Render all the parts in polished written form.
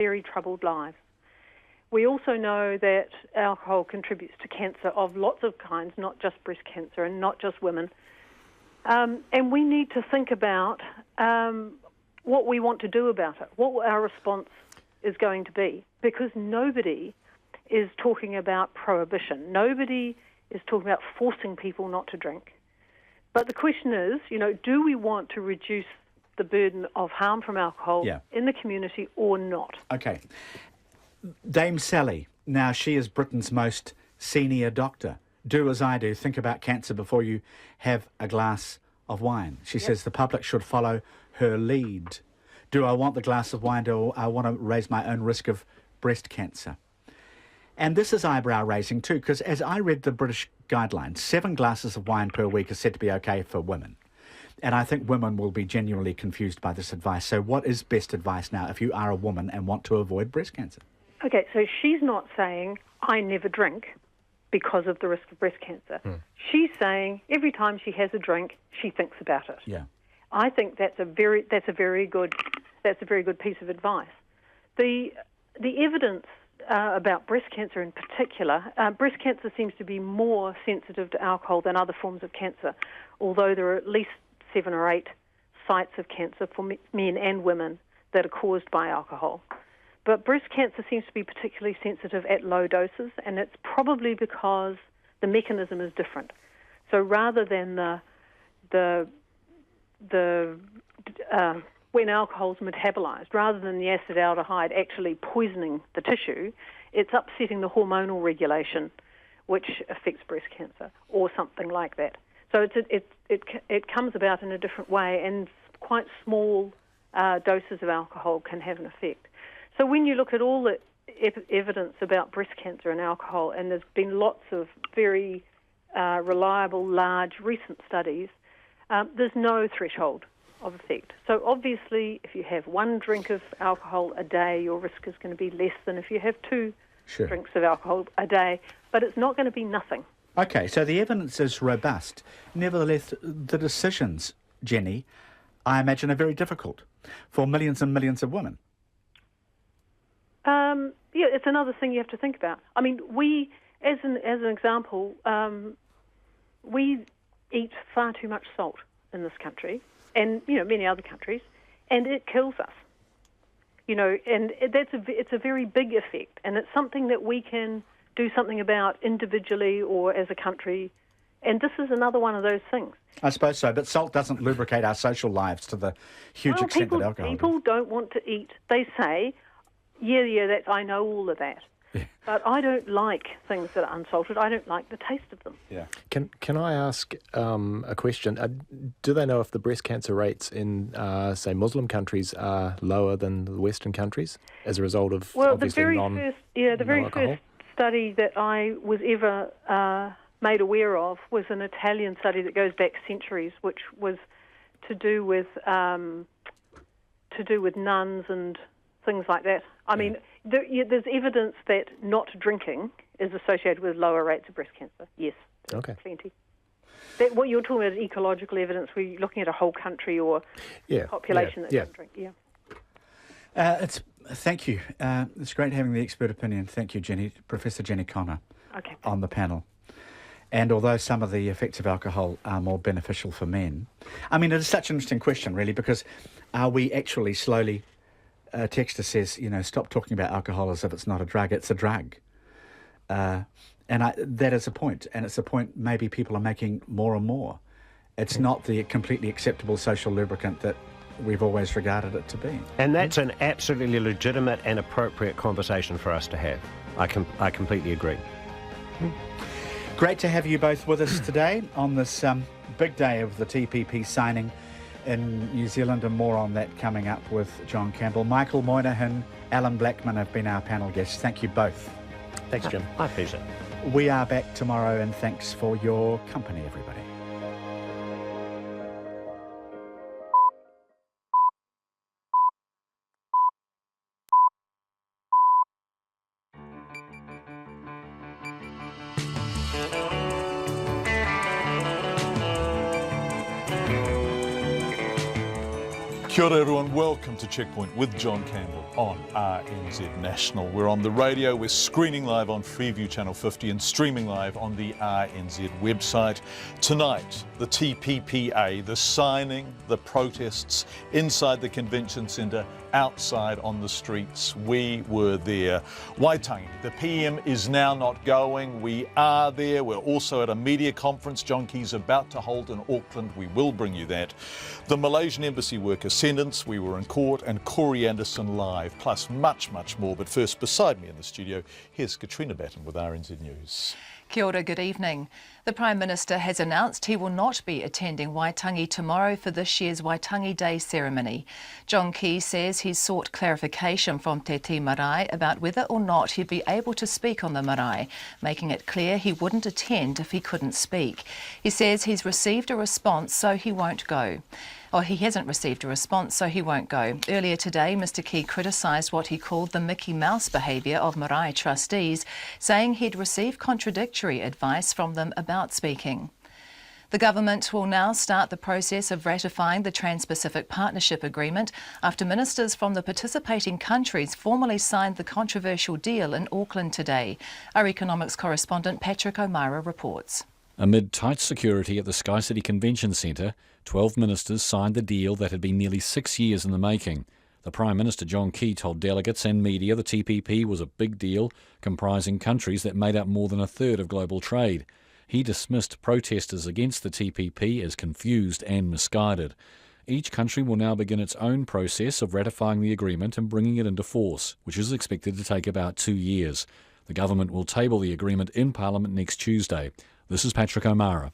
very troubled lives. We also know that alcohol contributes to cancer of lots of kinds, not just breast cancer and not just women. And we need to think about what we want to do about it, what our response is going to be, because nobody is talking about prohibition. Nobody is talking about forcing people not to drink. But the question is, do we want to reduce the burden of harm from alcohol in the community or not? Okay. Dame Sally, now she is Britain's most senior doctor. Do as I do, think about cancer before you have a glass of wine. She says the public should follow her lead. Do I want the glass of wine? Do I want to raise my own risk of breast cancer? And this is eyebrow-raising too, because as I read the British guidelines, 7 glasses of wine per week is said to be okay for women. And I think women will be genuinely confused by this advice. So what is best advice now if you are a woman and want to avoid breast cancer? Okay, so she's not saying, I never drink because of the risk of breast cancer. She's saying every time she has a drink, she thinks about it. Yeah. I think that's a very good piece of advice. The evidence about breast cancer in particular, breast cancer seems to be more sensitive to alcohol than other forms of cancer, although there are at least 7 or 8 sites of cancer for men and women that are caused by alcohol. But breast cancer seems to be particularly sensitive at low doses, and it's probably because the mechanism is different. So rather than when alcohol is metabolized, rather than the acetaldehyde actually poisoning the tissue, it's upsetting the hormonal regulation, which affects breast cancer, or something like that. So it comes about in a different way, and quite small doses of alcohol can have an effect. So when you look at all the evidence about breast cancer and alcohol, and there's been lots of very reliable, large, recent studies, there's no threshold of effect. So obviously, if you have 1 drink of alcohol a day, your risk is going to be less than if you have 2 drinks of alcohol a day, but it's not going to be nothing. Okay, so the evidence is robust. Nevertheless, the decisions, Jenny, I imagine are very difficult for millions and millions of women. Yeah, it's another thing you have to think about. I mean, we, as an example, we eat far too much salt in this country, and many other countries, and it kills us. And it's a very big effect, and it's something that we can do something about individually or as a country. And this is another one of those things. I suppose so, but salt doesn't lubricate our social lives to the huge extent that alcohol does. People don't want to eat. They say, I know all of that. Yeah. But I don't like things that are unsalted. I don't like the taste of them. Yeah. Can I ask a question? Do they know if the breast cancer rates in, say, Muslim countries are lower than the Western countries as a result of obviously the very first study that I was ever made aware of was an Italian study that goes back centuries, which was to do with nuns and things like that. I mean, there's evidence that not drinking is associated with lower rates of breast cancer. Yes, plenty. What you're talking about is ecological evidence, where you're looking at a whole country or population that doesn't drink. Yeah. Thank you. It's great having the expert opinion. Thank you, Jenny, Professor Jenny Connor, on the panel. And although some of the effects of alcohol are more beneficial for men, I mean, it is such an interesting question, really, because are we actually slowly... Texter says, stop talking about alcohol as if it's not a drug. It's a drug. And that is a point. And it's a point maybe people are making more and more. It's not the completely acceptable social lubricant that we've always regarded it to be. And that's an absolutely legitimate and appropriate conversation for us to have. I completely agree. Great to have you both with us today on this big day of the TPP signing in New Zealand, and more on that coming up with John Campbell. Michael Moynihan, Alan Blackman have been our panel guests. Thank you both. Thanks, Jim. My pleasure. We are back tomorrow, and thanks for your company, everybody. Kia ora everyone, welcome to Checkpoint with John Campbell on RNZ National. We're on the radio, we're screening live on Freeview Channel 50 and streaming live on the RNZ website. Tonight, the TPPA, the signing, the protests inside the convention centre, outside on the streets. We were there. Waitangi, the PM is now not going. We are there. We're also at a media conference John Key's about to hold in Auckland. We will bring you that. The Malaysian embassy worker sentence, we were in court, and Corey Anderson live, plus much, much more. But first, beside me in the studio, here's Katrina Batten with RNZ News. Kia ora, good evening. The Prime Minister has announced he will not be attending Waitangi tomorrow for this year's Waitangi Day ceremony. John Key says he's sought clarification from Te Ti Marae about whether or not he'd be able to speak on the marae, making it clear he wouldn't attend if he couldn't speak. He says he's received a response, so he won't go. Or he hasn't received a response, so he won't go. Earlier today, Mr Key criticised what he called the Mickey Mouse behaviour of marae trustees, saying he'd received contradictory advice from them about speaking. The government will now start the process of ratifying the Trans-Pacific Partnership Agreement after ministers from the participating countries formally signed the controversial deal in Auckland today. Our economics correspondent Patrick O'Meara reports. Amid tight security at the SkyCity Convention Centre, 12 ministers signed the deal that had been nearly 6 years in the making. The Prime Minister John Key told delegates and media the TPP was a big deal, comprising countries that made up more than a third of global trade. He dismissed protesters against the TPP as confused and misguided. Each country will now begin its own process of ratifying the agreement and bringing it into force, which is expected to take about 2 years. The government will table the agreement in Parliament next Tuesday. This is Patrick O'Meara.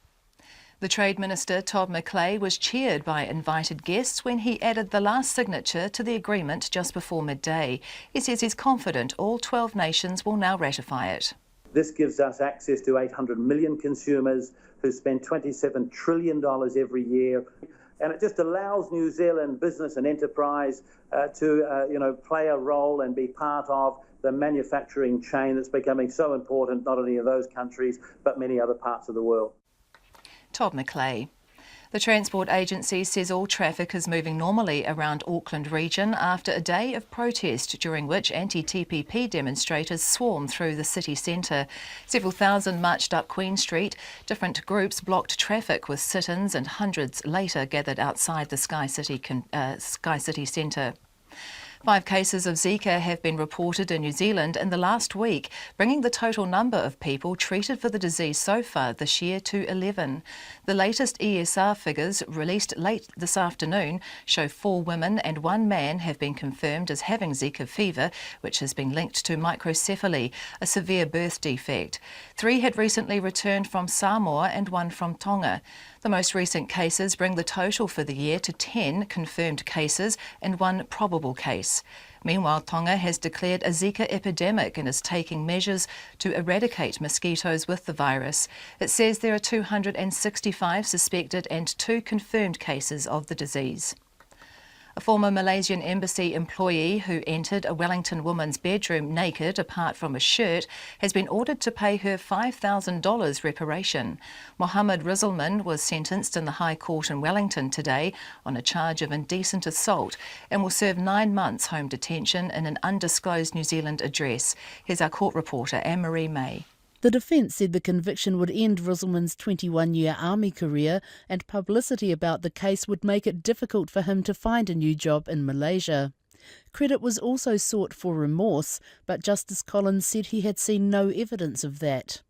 The Trade Minister, Todd McClay, was cheered by invited guests when he added the last signature to the agreement just before midday. He says he's confident all 12 nations will now ratify it. This gives us access to 800 million consumers who spend $27 trillion every year. And it just allows New Zealand business and enterprise to play a role and be part of the manufacturing chain that's becoming so important, not only in those countries, but many other parts of the world. Todd McClay. The Transport Agency says all traffic is moving normally around Auckland region after a day of protest during which anti-TPP demonstrators swarmed through the city centre. Several thousand marched up Queen Street. Different groups blocked traffic with sit-ins and hundreds later gathered outside the SkyCity Centre. 5 cases of Zika have been reported in New Zealand in the last week, bringing the total number of people treated for the disease so far this year to 11. The latest ESR figures released late this afternoon show 4 women and 1 man have been confirmed as having Zika fever, which has been linked to microcephaly, a severe birth defect. 3 had recently returned from Samoa and 1 from Tonga. The most recent cases bring the total for the year to 10 confirmed cases and 1 probable case. Meanwhile, Tonga has declared a Zika epidemic and is taking measures to eradicate mosquitoes with the virus. It says there are 265 suspected and 2 confirmed cases of the disease. A former Malaysian embassy employee who entered a Wellington woman's bedroom naked apart from a shirt has been ordered to pay her $5,000 reparation. Mohammed Rizalman was sentenced in the High Court in Wellington today on a charge of indecent assault and will serve 9 months home detention in an undisclosed New Zealand address. Here's our court reporter, Anne-Marie May. The defence said the conviction would end Rizalman's 21-year army career, and publicity about the case would make it difficult for him to find a new job in Malaysia. Credit was also sought for remorse, but Justice Collins said he had seen no evidence of that.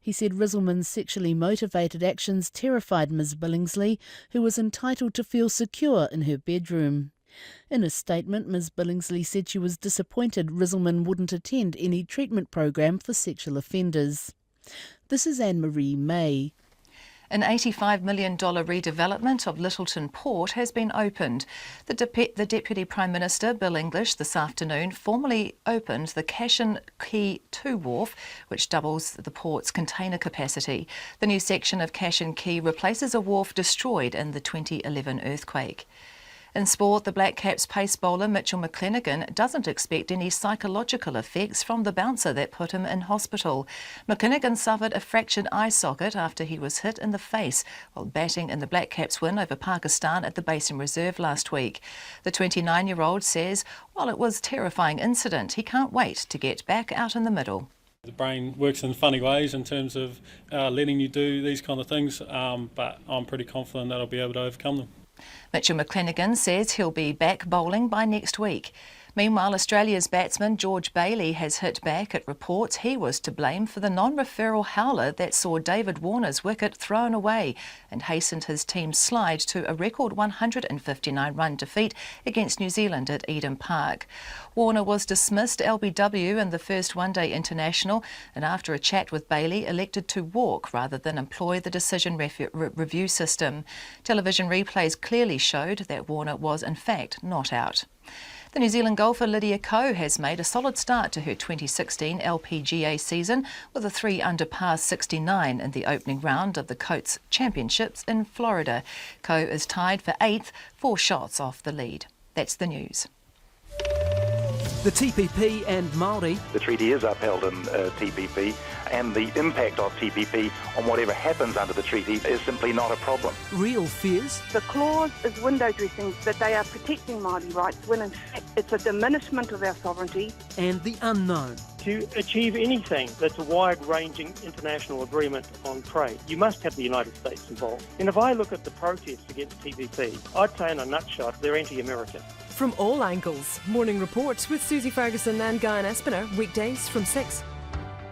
He said Rizalman's sexually motivated actions terrified Ms Billingsley, who was entitled to feel secure in her bedroom. In a statement, Ms Billingsley said she was disappointed Rizalman wouldn't attend any treatment program for sexual offenders. This is Anne-Marie May. An $85 million redevelopment of Lyttelton Port has been opened. The Deputy Prime Minister, Bill English, this afternoon formally opened the Cashin Quay 2 wharf, which doubles the port's container capacity. The new section of Cashin Quay replaces a wharf destroyed in the 2011 earthquake. In sport, the Black Caps pace bowler Mitchell McClenaghan doesn't expect any psychological effects from the bouncer that put him in hospital. McClenaghan suffered a fractured eye socket after he was hit in the face while batting in the Black Caps' win over Pakistan at the Basin Reserve last week. The 29-year-old says while it was a terrifying incident, he can't wait to get back out in the middle. The brain works in funny ways in terms of letting you do these kind of things, but I'm pretty confident that I'll be able to overcome them. Mitchell McClenaghan says he'll be back bowling by next week. Meanwhile, Australia's batsman George Bailey has hit back at reports he was to blame for the non-referral howler that saw David Warner's wicket thrown away and hastened his team's slide to a record 159-run defeat against New Zealand at Eden Park. Warner was dismissed LBW in the first one-day international and after a chat with Bailey elected to walk rather than employ the decision review system. Television replays clearly showed that Warner was in fact not out. The New Zealand golfer Lydia Ko has made a solid start to her 2016 LPGA season with a 3-under par 69 in the opening round of the Coates Championships in Florida. Ko is tied for 8th, 4 shots off the lead. That's the news. The TPP and Māori. The treaty is upheld in TPP, and the impact of TPP on whatever happens under the treaty is simply not a problem. Real fears. The clause is window dressing, that they are protecting Māori rights, when in fact it's a diminishment of our sovereignty. And the unknown. To achieve anything that's a wide-ranging international agreement on trade, you must have the United States involved. And if I look at the protests against TPP, I'd say in a nutshell, they're anti-American. From all angles, Morning Reports with Susie Ferguson and Guyan Espiner, weekdays from 6.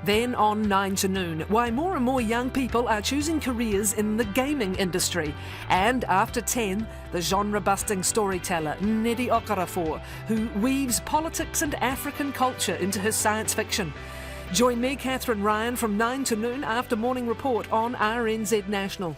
Then on 9 to noon, why more and more young people are choosing careers in the gaming industry. And after 10, the genre-busting storyteller Nedi Okarafor, who weaves politics and African culture into his science fiction. Join me, Catherine Ryan, from 9 to noon after Morning Report on RNZ National.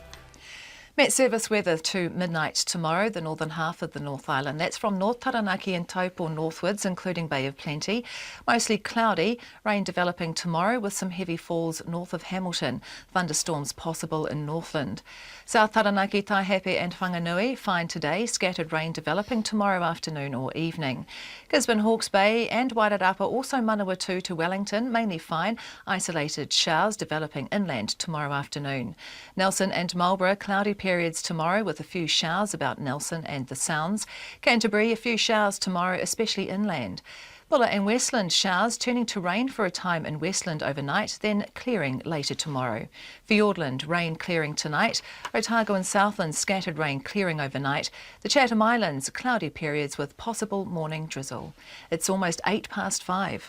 Met Service weather to midnight tomorrow, the northern half of the North Island. That's from North Taranaki and Taupo northwards, including Bay of Plenty. Mostly cloudy, rain developing tomorrow with some heavy falls north of Hamilton. Thunderstorms possible in Northland. South Taranaki, Taihape and Whanganui, fine today. Scattered rain developing tomorrow afternoon or evening. Gisborne, Hawke's Bay and Wairarapa, also Manawatu to Wellington, mainly fine. Isolated showers developing inland tomorrow afternoon. Nelson and Marlborough, cloudy periods tomorrow with a few showers about Nelson and the Sounds. Canterbury, a few showers tomorrow, especially inland. Bulla and Westland, showers turning to rain for a time in Westland overnight, then clearing later tomorrow. Fiordland, rain clearing tonight. Otago and Southland, scattered rain clearing overnight. The Chatham Islands, cloudy periods with possible morning drizzle. It's almost 5:08.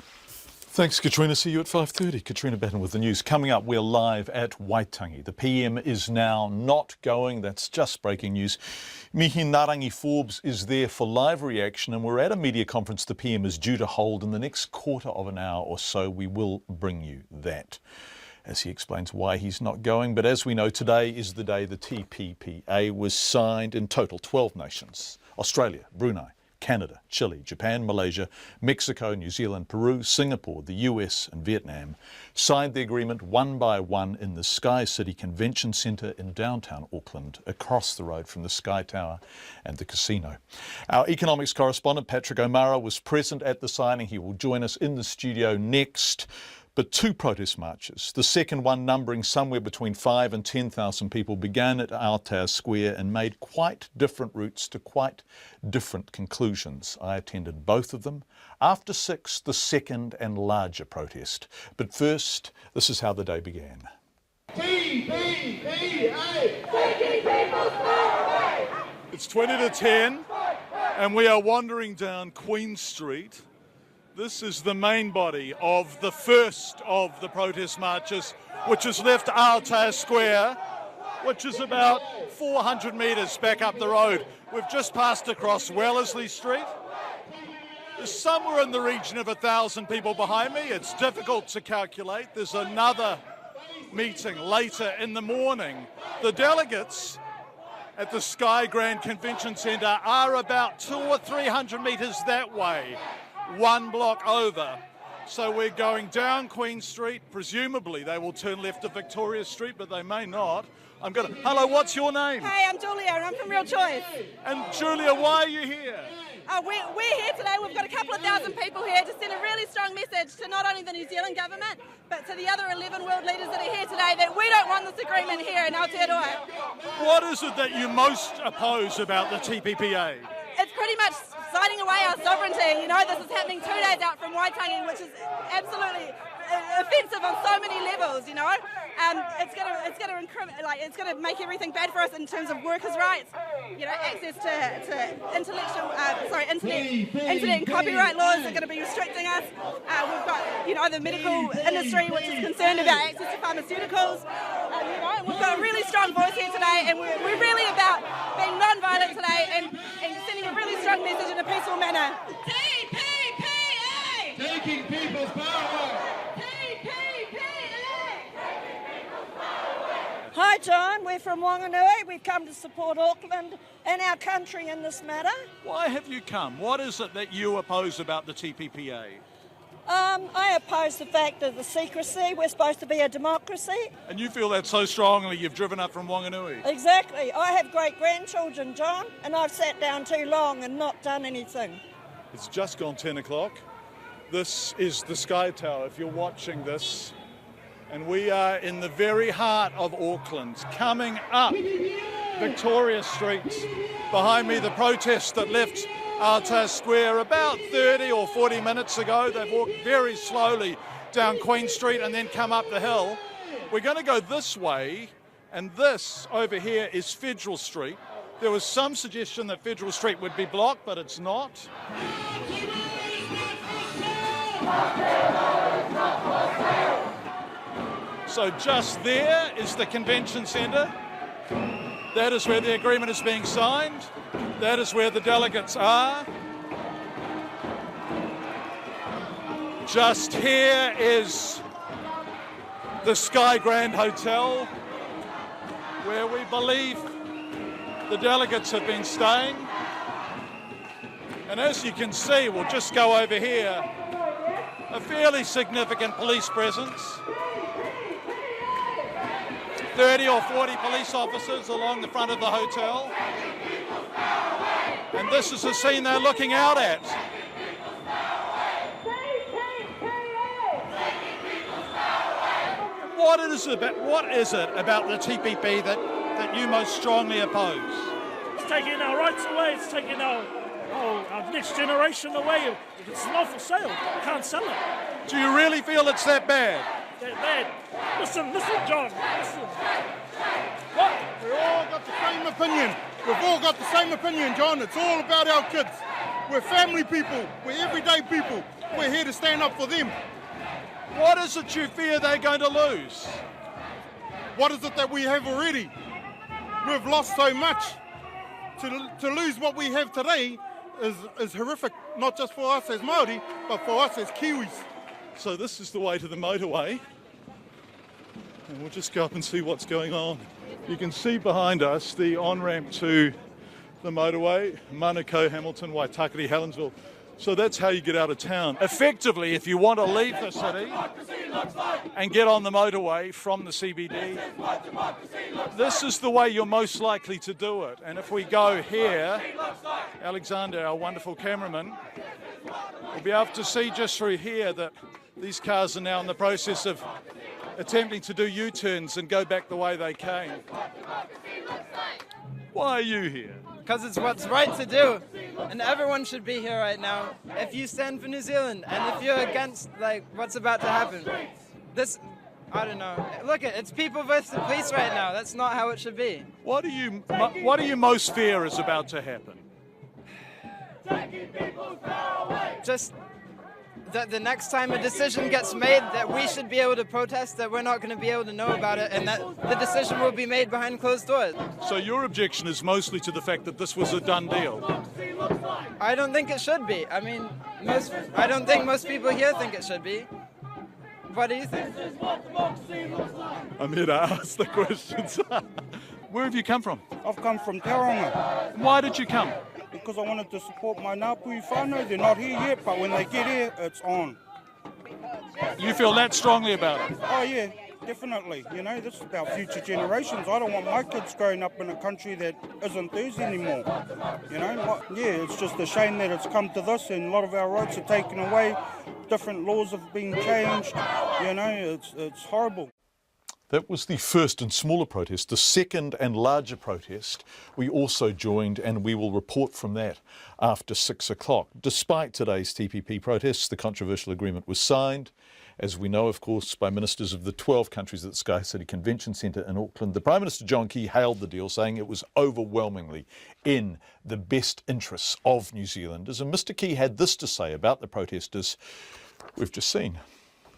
Thanks, Katrina. See you at 5:30. Katrina Batten with the news. Coming up, we're live at Waitangi. The PM is now not going. That's just breaking news. Mihi Narangi Forbes is there for live reaction, and we're at a media conference the PM is due to hold in the next quarter of an hour or so. We will bring you that as he explains why he's not going. But as we know, today is the day the TPPA was signed. In total, 12 nations: Australia, Brunei, Canada, Chile, Japan, Malaysia, Mexico, New Zealand, Peru, Singapore, the US and Vietnam signed the agreement one by one in the Sky City Convention Centre in downtown Auckland, across the road from the Sky Tower and the casino. Our economics correspondent Patrick O'Mara was present at the signing. He will join us in the studio next. But 2 protest marches, the second one numbering somewhere between 5,000 and 10,000 people, began at Aotea Square and made quite different routes to quite different conclusions. I attended both of them. After 6, the second and larger protest. But first, this is how the day began. It's 20 to 10 and we are wandering down Queen Street. This is the main body of the first of the protest marches, which has left Aotea Square, which is about 400 metres back up the road. We've just passed across Wellesley Street. There's somewhere in the region of 1,000 people behind me. It's difficult to calculate. There's another meeting later in the morning. The delegates at the Sky Grand Convention Centre are about 200 or 300 metres that way. 1 block over. So we're going down Queen Street. Presumably they will turn left to Victoria Street, but they may not. Hello, what's your name? Hey, I'm Julia and I'm from Real Choice. And Julia, why are you here? We're here today. We've got a couple of thousand people here to send a really strong message to not only the New Zealand government, but to the other 11 world leaders that are here today that we don't want this agreement here in Aotearoa. What is it that you most oppose about the TPPA? It's pretty much signing away our sovereignty. You know, this is happening 2 days out from Waitangi, which is absolutely offensive on so many levels. You know, it's gonna make everything bad for us in terms of workers' rights. You know, access to internet and copyright laws are going to be restricting us. We've got, you know, the medical industry, which is concerned about access to pharmaceuticals. You know, we've got a really strong voice here today, and we're really about being non-violent today and sending a really strong message in a peaceful manner. TPPA! Taking people's power! Hi John, we're from Wanganui. We've come to support Auckland and our country in this matter. Why have you come? What is it that you oppose about the TPPA? I oppose the fact of the secrecy. We're supposed to be a democracy. And you feel that so strongly you've driven up from Wanganui? Exactly. I have great-grandchildren, John, and I've sat down too long and not done anything. It's just gone 10 o'clock. This is the Sky Tower, if you're watching this. And we are in the very heart of Auckland, coming up Victoria Street. Behind me, the protest that left Aotea Square about 30 or 40 minutes ago. They've walked very slowly down Queen Street and then come up the hill. We're going to go this way, and this over here is Federal Street. There was some suggestion that Federal Street would be blocked, but it's not. So just there is the convention centre. That is where the agreement is being signed. That is where the delegates are. Just here is the Sky Grand Hotel, where we believe the delegates have been staying. And as you can see, we'll just go over here, a fairly significant police presence. 30 or 40 police officers along the front of the hotel. And this is the scene they're looking out at. What is it about the TPP that you most strongly oppose? It's taking our rights away, it's taking our next generation away. It's not for sale, you can't sell it. Do you really feel it's that bad? That bad. Listen, John, listen. What? We've all got the same opinion. We've all got the same opinion, John. It's all about our kids. We're family people. We're everyday people. We're here to stand up for them. What is it you fear they're going to lose? What is it that we have already? We've lost so much. To lose what we have today is horrific, not just for us as Māori, but for us as Kiwis. So this is the way to the motorway. And we'll just go up and see what's going on. You can see behind us the on-ramp to the motorway, Manukau, Hamilton, Waitakere, Helensville. So that's how you get out of town. Effectively, if you want to leave the city and get on the motorway from the CBD, this is the way you're most likely to do it. And if we go here, Alexander, our wonderful cameraman, will be able to see just through here that these cars are now in the process of attempting to do U-turns and go back the way they came. Why are you here? Because it's what's right to do, and everyone should be here right now. If you stand for New Zealand, and if you're against what's about to happen, I don't know. Look, it's people versus the police right now. That's not how it should be. What do you most fear is about to happen? Just that the next time a decision gets made that we should be able to protest, that we're not going to be able to know about it, and that the decision will be made behind closed doors. So your objection is mostly to the fact that this was a done deal? I don't think it should be. I mean, I don't think most people here think it should be. What do you think? I'm here to ask the questions. Where have you come from? I've come from Tauranga. Why did you come? Because I wanted to support my Ngāpuhi whānau. They're not here yet, but when they get here, it's on. You feel that strongly about it? Oh, yeah. definitely. You know, this is about future generations. I don't want my kids growing up in a country that isn't theirs anymore. You know, yeah, it's just a shame that it's come to this, and a lot of our rights are taken away. Different laws have been changed. You know, it's horrible. That was the first and smaller protest. The second and larger protest we also joined, and we will report from that after 6 o'clock. Despite today's TPP protests, the controversial agreement was signed, as we know, of course, by ministers of the 12 countries at the Sky City Convention Centre in Auckland. The Prime Minister, John Key, hailed the deal, saying it was overwhelmingly in the best interests of New Zealanders. And Mr Key had this to say about the protesters we've just seen.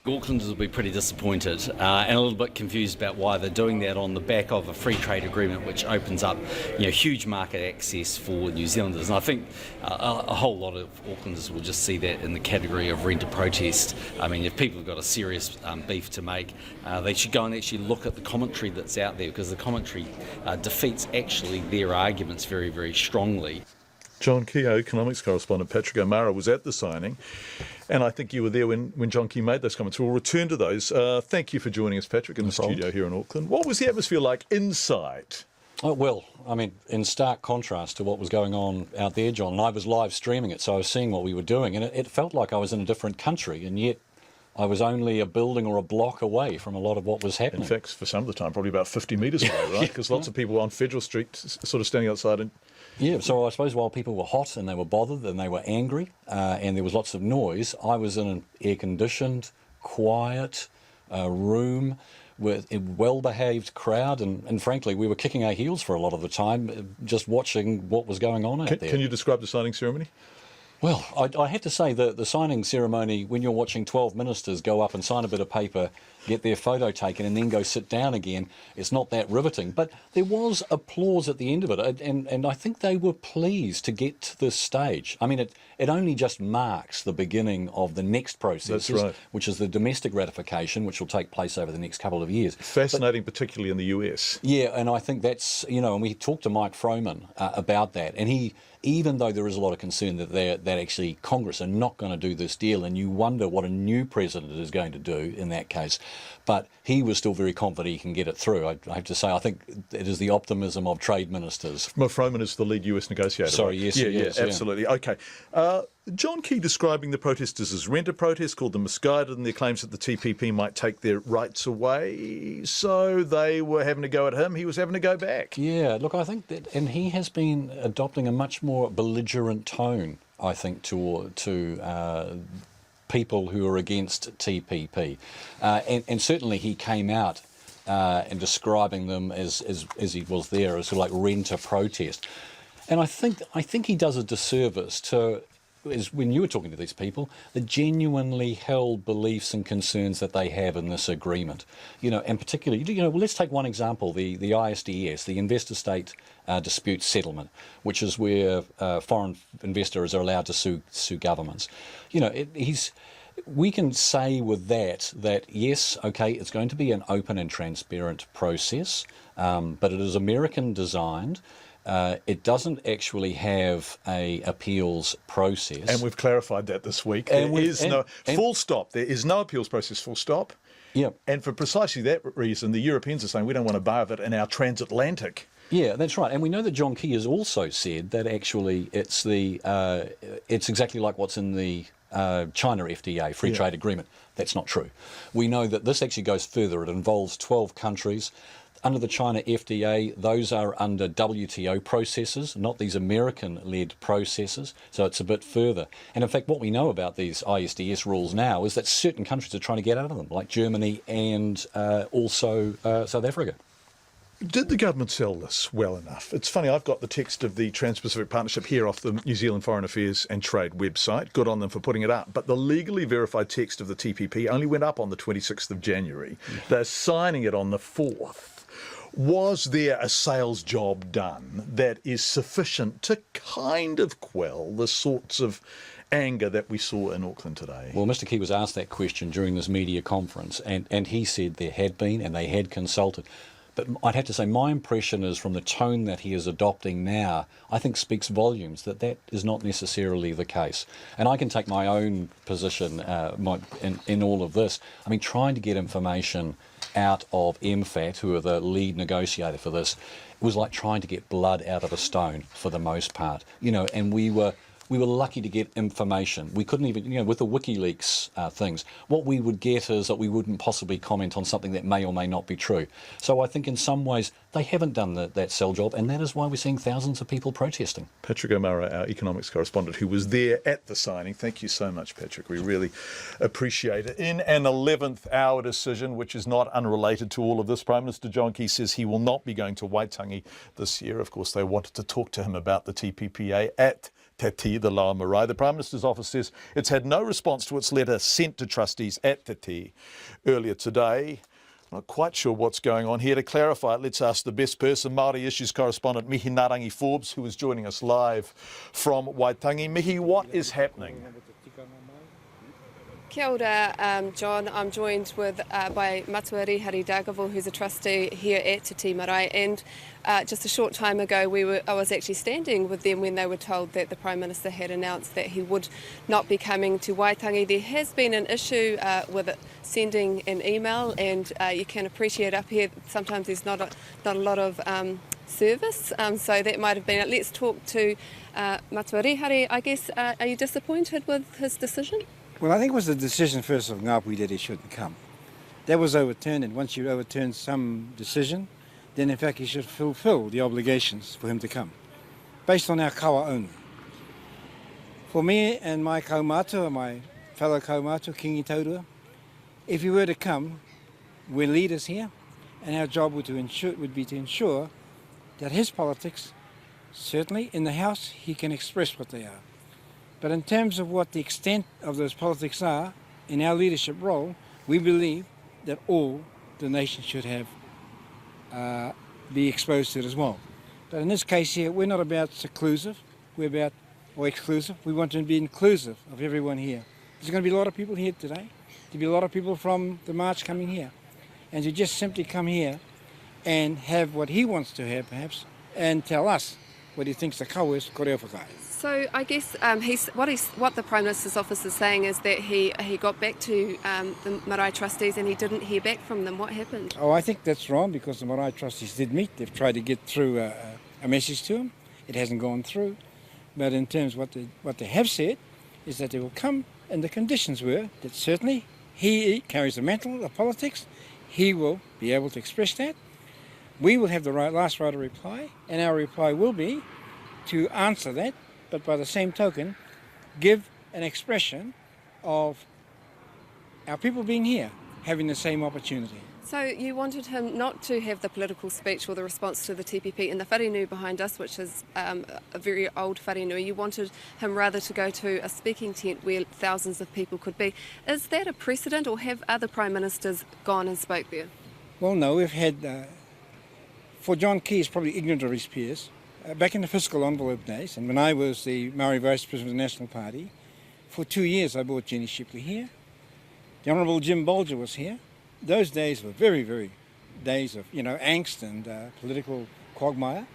Aucklanders will be pretty disappointed and a little bit confused about why they're doing that on the back of a free trade agreement which opens up huge market access for New Zealanders. And I think a whole lot of Aucklanders will just see that in the category of rent a protest. I mean, if people have got a serious beef to make, they should go and actually look at the commentary that's out there, because the commentary defeats actually their arguments very, very strongly. John Key, our economics correspondent Patrick O'Mara, was at the signing, and I think you were there when John Key made those comments. We'll return to those. Thank you for joining us, Patrick, in the studio here in Auckland. What was the atmosphere like inside? Oh, well, I mean, in stark contrast to what was going on out there, John, and I was live streaming it, so I was seeing what we were doing, and it felt like I was in a different country, and yet I was only a building or a block away from a lot of what was happening. In fact, for some of the time, probably about 50 metres away, right? Because lots of people on Federal Street sort of standing outside and... Yeah, so I suppose while people were hot and they were bothered and they were angry and there was lots of noise, I was in an air-conditioned, quiet room with a well-behaved crowd, and frankly, we were kicking our heels for a lot of the time, just watching what was going on out there. Can you describe the signing ceremony? Well, I have to say that the signing ceremony, when you're watching 12 ministers go up and sign a bit of paper, get their photo taken and then go sit down again, it's not that riveting. But there was applause at the end of it, and I think they were pleased to get to this stage. I mean, it only just marks the beginning of the next process, That's right. which is the domestic ratification, which will take place over the next couple of years. Fascinating, particularly in the US. Yeah, and I think that's, and we talked to Mike Froman about that, and he, even though there is a lot of concern that actually Congress are not going to do this deal, and you wonder what a new president is going to do in that case, but he was still very confident he can get it through. I have to say, I think it is the optimism of trade ministers. Froman is the lead US negotiator. Sorry, right? yes, absolutely. Okay. John Key describing the protesters as rent a protest, called them misguided, and their claims that the TPP might take their rights away. So they were having to go at him, he was having to go back. Yeah, look, I think that, and he has been adopting a much more belligerent tone, I think, to people who are against TPP. And certainly he came out and describing them as he was there, as sort of like rent a protest. And I think he does a disservice to, is when you were talking to these people, the genuinely held beliefs and concerns that they have in this agreement. And particularly, let's take one example, the ISDS, the Investor-State Dispute Settlement, which is where foreign investors are allowed to sue governments. We can say with that yes, okay, it's going to be an open and transparent process, but it is American designed. It doesn't actually have a appeals process. And we've clarified that this week. Full stop. There is no appeals process, full stop. Yeah. And for precisely that reason, the Europeans are saying we don't want to bar it in our transatlantic. Yeah, that's right. And we know that John Key has also said that actually it's exactly like what's in the China FTA, Free Trade Agreement. That's not true. We know that this actually goes further. It involves 12 countries. Under the China FDA, those are under WTO processes, not these American-led processes, so it's a bit further. And in fact, what we know about these ISDS rules now is that certain countries are trying to get out of them, like Germany and also South Africa. Did the government sell this well enough? It's funny, I've got the text of the Trans-Pacific Partnership here off the New Zealand Foreign Affairs and Trade website. Good on them for putting it up. But the legally verified text of the TPP only went up on the 26th of January. They're signing it on the 4th. Was there a sales job done that is sufficient to kind of quell the sorts of anger that we saw in Auckland today? Well, Mr Key was asked that question during this media conference, and he said there had been, and they had consulted. But I'd have to say my impression is from the tone that he is adopting now, I think speaks volumes that that is not necessarily the case. And I can take my own position in all of this. I mean, trying to get information out of MFAT, who are the lead negotiator for this, it was like trying to get blood out of a stone for the most part. You know, and we were lucky to get information. We couldn't even, you know, with the WikiLeaks things, what we would get is that we wouldn't possibly comment on something that may or may not be true. So I think in some ways they haven't done that sell job, and that is why we're seeing thousands of people protesting. Patrick O'Mara, our economics correspondent, who was there at the signing. Thank you so much, Patrick. We really appreciate it. In an 11th hour decision, which is not unrelated to all of this, Prime Minister John Key says he will not be going to Waitangi this year. Of course, they wanted to talk to him about the TPPA at Te Tii, the Lower Marae. The Prime Minister's office says it's had no response to its letter sent to trustees at Te Tii earlier today. Not quite sure what's going on here. To clarify it, let's ask the best person, Māori Issues correspondent Mihi Narangi Forbes, who is joining us live from Waitangi. Mihi, what is happening? Kia ora, John. I'm joined by Matuari Hari Dagavo, who's a trustee here at Te Tii Marae, and just a short time ago I was actually standing with them when they were told that the Prime Minister had announced that he would not be coming to Waitangi. There has been an issue with it, sending an email, and you can appreciate up here sometimes there's not a lot of service, so that might have been it. Let's talk to Matuari Hari. I guess, are you disappointed with his decision? Well, I think it was the decision first of Ngāpuhi that he shouldn't come. That was overturned, and once you overturn some decision, then in fact he should fulfil the obligations for him to come, based on our kawa only. For me and my kaumātua, my fellow kaumātua, Kingi Taurua, if he were to come, we're leaders here, and our job would be to ensure that his politics, certainly in the House, he can express what they are. But in terms of what the extent of those politics are, in our leadership role, we believe that all the nation should have be exposed to it as well. But in this case here, we're not about exclusive, or exclusive. We want to be inclusive of everyone here. There's going to be a lot of people here today. There'll be a lot of people from the march coming here. And to just simply come here and have what he wants to have, perhaps, and tell us what he thinks the kau is, kore whakai. So I guess what the Prime Minister's office is saying is that he got back to the Marae trustees and he didn't hear back from them. What happened? Oh, I think that's wrong, because the Marae trustees did meet. They've tried to get through a message to him. It hasn't gone through. But in terms of what they have said is that they will come, and the conditions were that certainly he carries the mantle of politics. He will be able to express that. We will have the last right of reply, and our reply will be to answer that, but by the same token, give an expression of our people being here, having the same opportunity. So you wanted him not to have the political speech or the response to the TPP in the wharenui behind us, which is a very old wharenui. You wanted him rather to go to a speaking tent where thousands of people could be. Is that a precedent, or have other Prime Ministers gone and spoke there? Well, no, we've had, for John Key, he's probably ignorant of his peers. Back in the fiscal envelope days, and when I was the Maori Vice President of the National Party, for 2 years I brought Jenny Shipley here. The Honourable Jim Bolger was here. Those days were very, very days of, angst and political quagmire.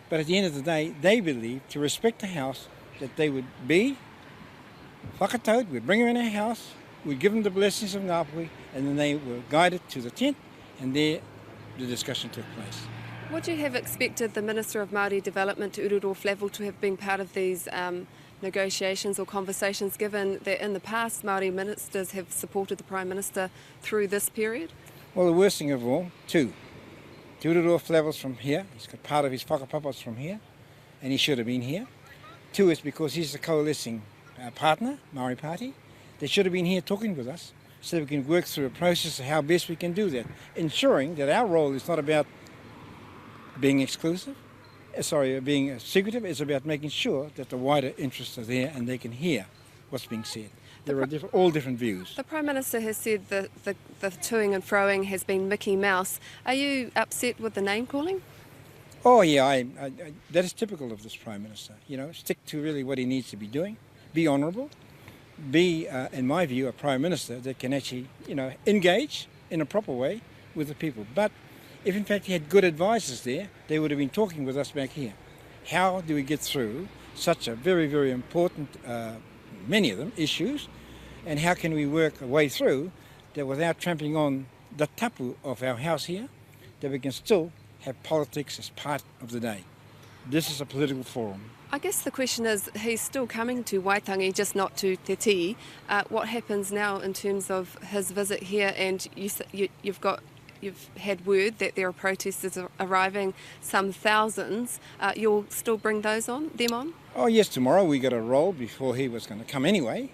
But at the end of the day, they believed, to respect the House, that they would be whakataud, we'd bring them in our house, we'd give them the blessings of Ngāpuhi, and then they were guided to the tent, and there the discussion took place. Would you have expected the Minister of Māori Development, Te Ururo Flavel, to have been part of these negotiations or conversations, given that in the past Māori ministers have supported the Prime Minister through this period? Well, the worst thing of all, Te Ururo Flavel's from here. He's got part of his whakapapas from here, and he should have been here. 2 is because he's the coalescing partner, Maori Party. They should have been here talking with us, so that we can work through a process of how best we can do that, ensuring that our role is not about being exclusive, being secretive. It's about making sure that the wider interests are there and they can hear what's being said. There are all different views. The Prime Minister has said the toing and froing has been Mickey Mouse. Are you upset with the name calling? Oh yeah, that is typical of this Prime Minister. Stick to really what he needs to be doing. Be honourable. Be, in my view, a Prime Minister that can actually, engage in a proper way with the people. But If in fact he had good advisors there, they would have been talking with us back here. How do we get through such a very, very important, many of them, issues, and how can we work a way through that without trampling on the tapu of our house here, that we can still have politics as part of the day. This is a political forum. I guess the question is, he's still coming to Waitangi, just not to Te Tii. What happens now in terms of his visit here? And you've had word that there are protesters arriving, some thousands. You'll still bring them on? Oh yes, tomorrow we got a roll before he was going to come anyway.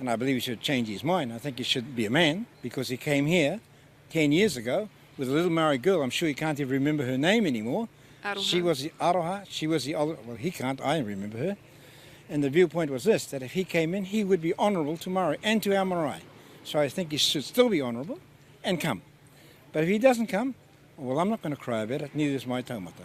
And I believe he should change his mind. I think he should be a man, because he came here 10 years ago with a little Maori girl. I'm sure he can't even remember her name anymore. Aroha. She was the Aroha, she was the well, he can't, I remember her. And the viewpoint was this, that if he came in, he would be honourable to Maori and to our marae. So I think he should still be honourable and come. But if he doesn't come, well, I'm not going to cry about it, neither is my taumata.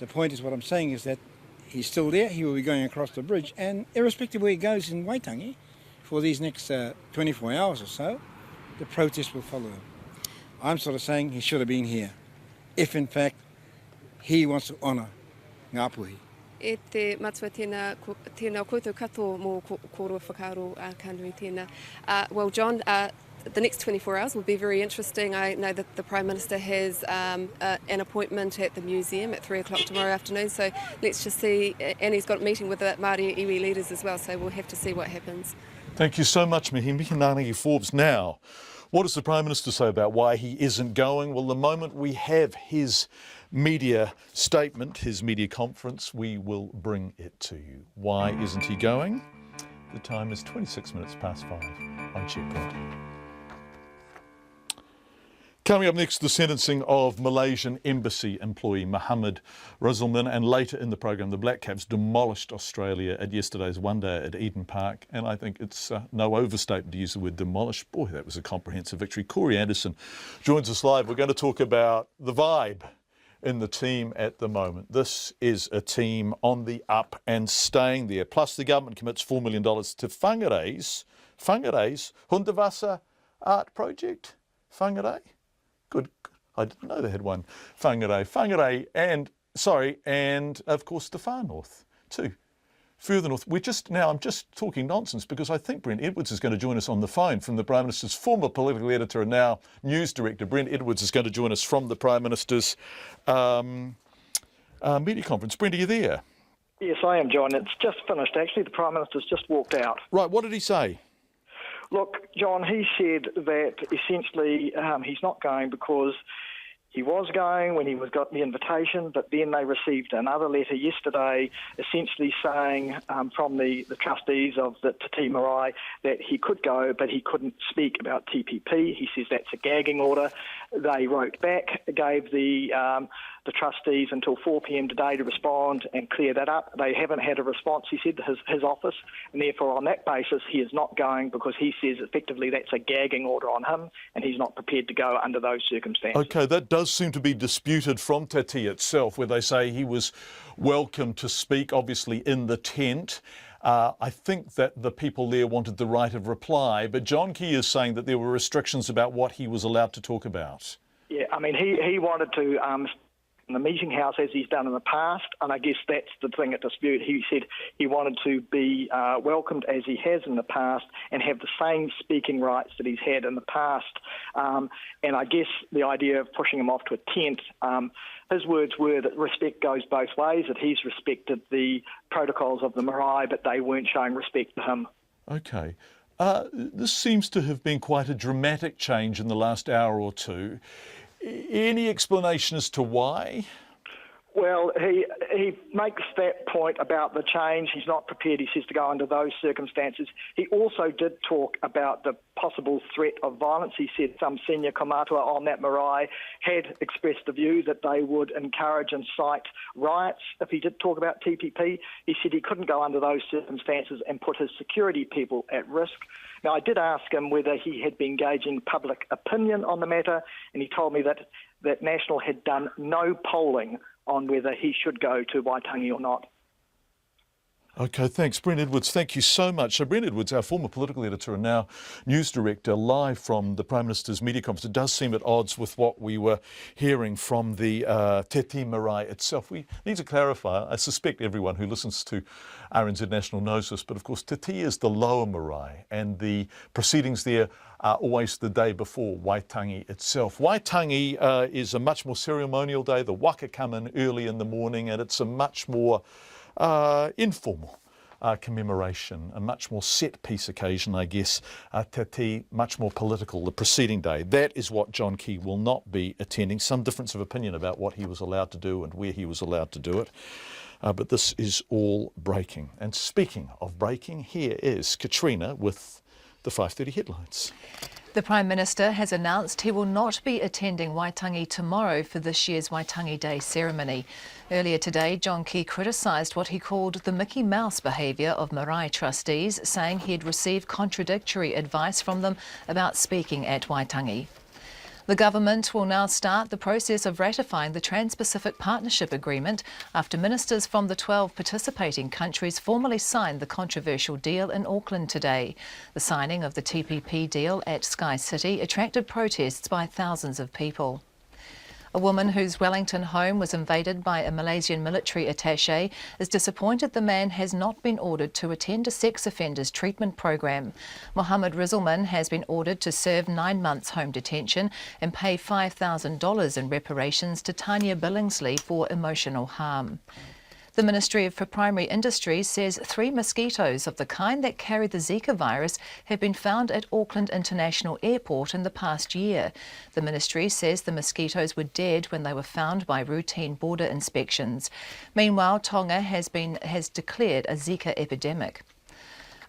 The point is, what I'm saying is that he's still there, he will be going across the bridge, and irrespective of where he goes in Waitangi, for these next 24 hours or so, the protest will follow him. I'm sort of saying he should have been here, if in fact he wants to honour ngā puhi. E te matua tēnā koutou katoa mō kōrua whakaaro kānui tēnā. Well, John, the next 24 hours will be very interesting. I know that the Prime Minister has an appointment at the museum at 3 o'clock tomorrow afternoon, so let's just see, and he's got a meeting with the Māori iwi leaders as well, so we'll have to see what happens. Thank you so much, Mahimi Ngānagi Forbes. Now, what does the Prime Minister say about why he isn't going? Well, the moment we have his media statement, his media conference, we will bring it to you. Why isn't he going? The time is 26 minutes past 5 on Checkpoint. Coming up next, the sentencing of Malaysian Embassy employee Mohammed Rizalman, and later in the program, the Black Caps demolished Australia at yesterday's One Day at Eden Park, and I think it's no overstatement to use the word demolish. Boy, that was a comprehensive victory. Corey Anderson joins us live. We're going to talk about the vibe in the team at the moment. This is a team on the up and staying there. Plus, the government commits $4 million to Whangarei's Hundawasa art project. Whangarei? Good. I didn't know they had one. Whangarei, and of course the far north too. Further north. I'm just talking nonsense because I think Brent Edwards is going to join us on the phone from the Prime Minister's former political editor and now news director. Brent Edwards is going to join us from the Prime Minister's media conference. Brent, are you there? Yes, I am, John. It's just finished. Actually, the Prime Minister's just walked out. Right. What did he say? Look, John, he said that essentially he's not going because he was going when he got the invitation, but then they received another letter yesterday essentially saying from the trustees of the Te Tii Marae that he could go, but he couldn't speak about TPP. He says that's a gagging order. They wrote back, gave the trustees until 4 p.m. today to respond and clear that up. They haven't had a response, he said, to his office, and therefore on that basis he is not going because he says effectively that's a gagging order on him and he's not prepared to go under those circumstances. OK, that does seem to be disputed from Te Tii itself, where they say he was welcome to speak, obviously, in the tent. I think that the people there wanted the right of reply, but John Key is saying that there were restrictions about what he was allowed to talk about. Yeah, I mean, he wanted to in the meeting house as he's done in the past, and I guess that's the thing at dispute. He said he wanted to be welcomed as he has in the past and have the same speaking rights that he's had in the past. And I guess the idea of pushing him off to a tent, his words were that respect goes both ways, that he's respected the protocols of the marae, but they weren't showing respect to him. OK. This seems to have been quite a dramatic change in the last hour or two. Any explanation as to why? Well, he makes that point about the change. He's not prepared, he says, to go under those circumstances. He also did talk about the possible threat of violence. He said some senior kaumātua on that marae had expressed the view that they would encourage and incite riots if he did talk about TPP. He said he couldn't go under those circumstances and put his security people at risk. Now, I did ask him whether he had been gauging public opinion on the matter, and he told me that National had done no polling on whether he should go to Waitangi or not. Okay, thanks. Brent Edwards, thank you so much. So Brent Edwards, our former political editor and now news director, live from the Prime Minister's media conference. It does seem at odds with what we were hearing from the Te Tii Marae itself. We need to clarify, I suspect everyone who listens to RNZ National knows this, but of course Te Tii is the lower marae and the proceedings there are always the day before Waitangi itself. Waitangi is a much more ceremonial day. The waka come in early in the morning and it's a much more informal commemoration, a much more set-piece occasion, I guess. Te Tii, much more political, the preceding day. That is what John Key will not be attending. Some difference of opinion about what he was allowed to do and where he was allowed to do it. But this is all breaking. And speaking of breaking, here is Katrina with the 5:30 headlines. The Prime Minister has announced he will not be attending Waitangi tomorrow for this year's Waitangi Day ceremony. Earlier today, John Key criticised what he called the Mickey Mouse behaviour of marae trustees, saying he had received contradictory advice from them about speaking at Waitangi. The government will now start the process of ratifying the Trans-Pacific Partnership Agreement after ministers from the 12 participating countries formally signed the controversial deal in Auckland today. The signing of the TPP deal at Sky City attracted protests by thousands of people. A woman whose Wellington home was invaded by a Malaysian military attaché is disappointed the man has not been ordered to attend a sex offenders treatment program. Mohammed Rizalman has been ordered to serve 9 months home detention and pay $5,000 in reparations to Tanya Billingsley for emotional harm. The Ministry for Primary Industries says 3 mosquitoes of the kind that carry the Zika virus have been found at Auckland International Airport in the past year. The ministry says the mosquitoes were dead when they were found by routine border inspections. Meanwhile, Tonga has declared a Zika epidemic.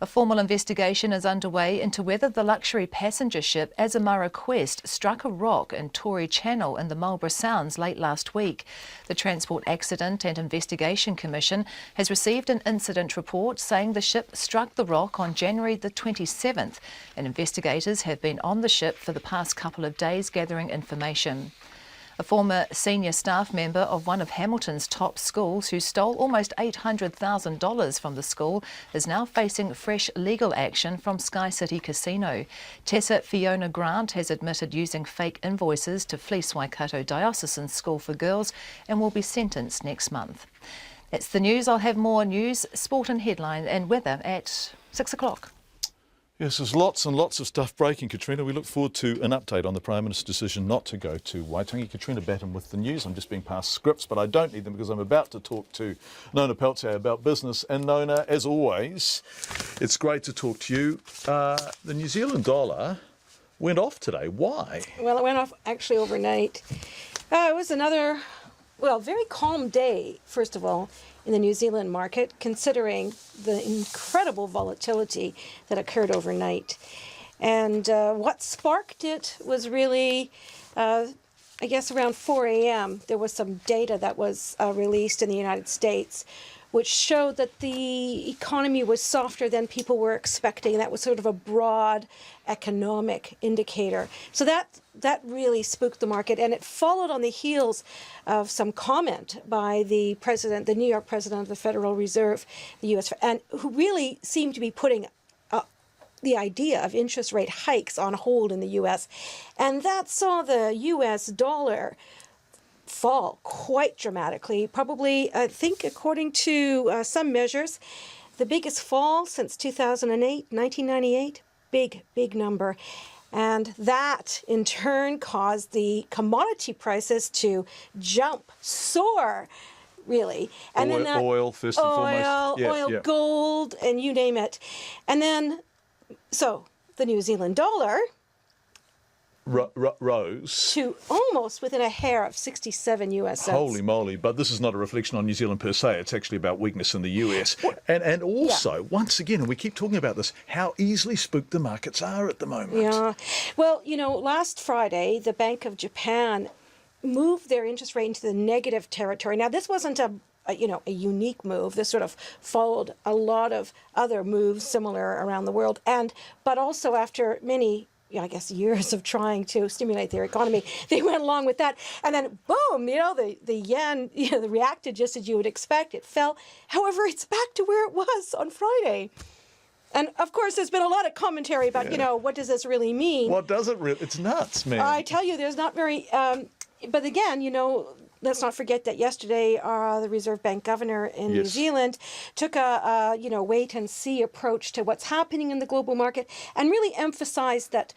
A formal investigation is underway into whether the luxury passenger ship Azamara Quest struck a rock in Tory Channel in the Marlborough Sounds late last week. The Transport Accident and Investigation Commission has received an incident report saying the ship struck the rock on January the 27th, and investigators have been on the ship for the past couple of days gathering information. A former senior staff member of one of Hamilton's top schools who stole almost $800,000 from the school is now facing fresh legal action from Sky City Casino. Tessa Fiona Grant has admitted using fake invoices to fleece Waikato Diocesan School for Girls and will be sentenced next month. That's the news. I'll have more news, sport and headline and weather at 6 o'clock. Yes, there's lots and lots of stuff breaking, Katrina. We look forward to an update on the Prime Minister's decision not to go to Waitangi. Katrina Batten with the news. I'm just being passed scripts, but I don't need them because I'm about to talk to Nona Peltier about business. And Nona, as always, it's great to talk to you. The New Zealand dollar went off today. Why? Well, it went off actually overnight. It was another, very calm day, first of all, in the New Zealand market, considering the incredible volatility that occurred overnight. And what sparked it was really, I guess around 4 a.m., there was some data that was released in the United States, which showed that the economy was softer than people were expecting. That was sort of a broad economic indicator. So that really spooked the market, and it followed on the heels of some comment by the president, the New York president of the Federal Reserve, the U.S., and who really seemed to be putting the idea of interest rate hikes on hold in the U.S., and that saw the U.S. dollar fall quite dramatically. Probably, I think, according to some measures, the biggest fall since 2008, 1998. Big number. And that, in turn, caused the commodity prices to soar, really. And oil, first and foremost. Oil, gold, and you name it. And then, so the New Zealand dollar rose to almost within a hair of 67 US cents. Holy moly, but this is not a reflection on New Zealand per se, it's actually about weakness in the US. And also, once again, and we keep talking about this, how easily spooked the markets are at the moment. Yeah. Well, last Friday, the Bank of Japan moved their interest rate into the negative territory. Now, this wasn't a unique move. This sort of followed a lot of other moves similar around the world, but also after many I guess, years of trying to stimulate their economy. They went along with that. And then, boom, the yen reacted just as you would expect. It fell. However, it's back to where it was on Friday. And, of course, there's been a lot of commentary about, what does this really mean? What does it really? It's nuts, man. I tell you, there's not very... but again, let's not forget that yesterday the Reserve Bank governor in New Zealand took a wait-and-see approach to what's happening in the global market and really emphasized that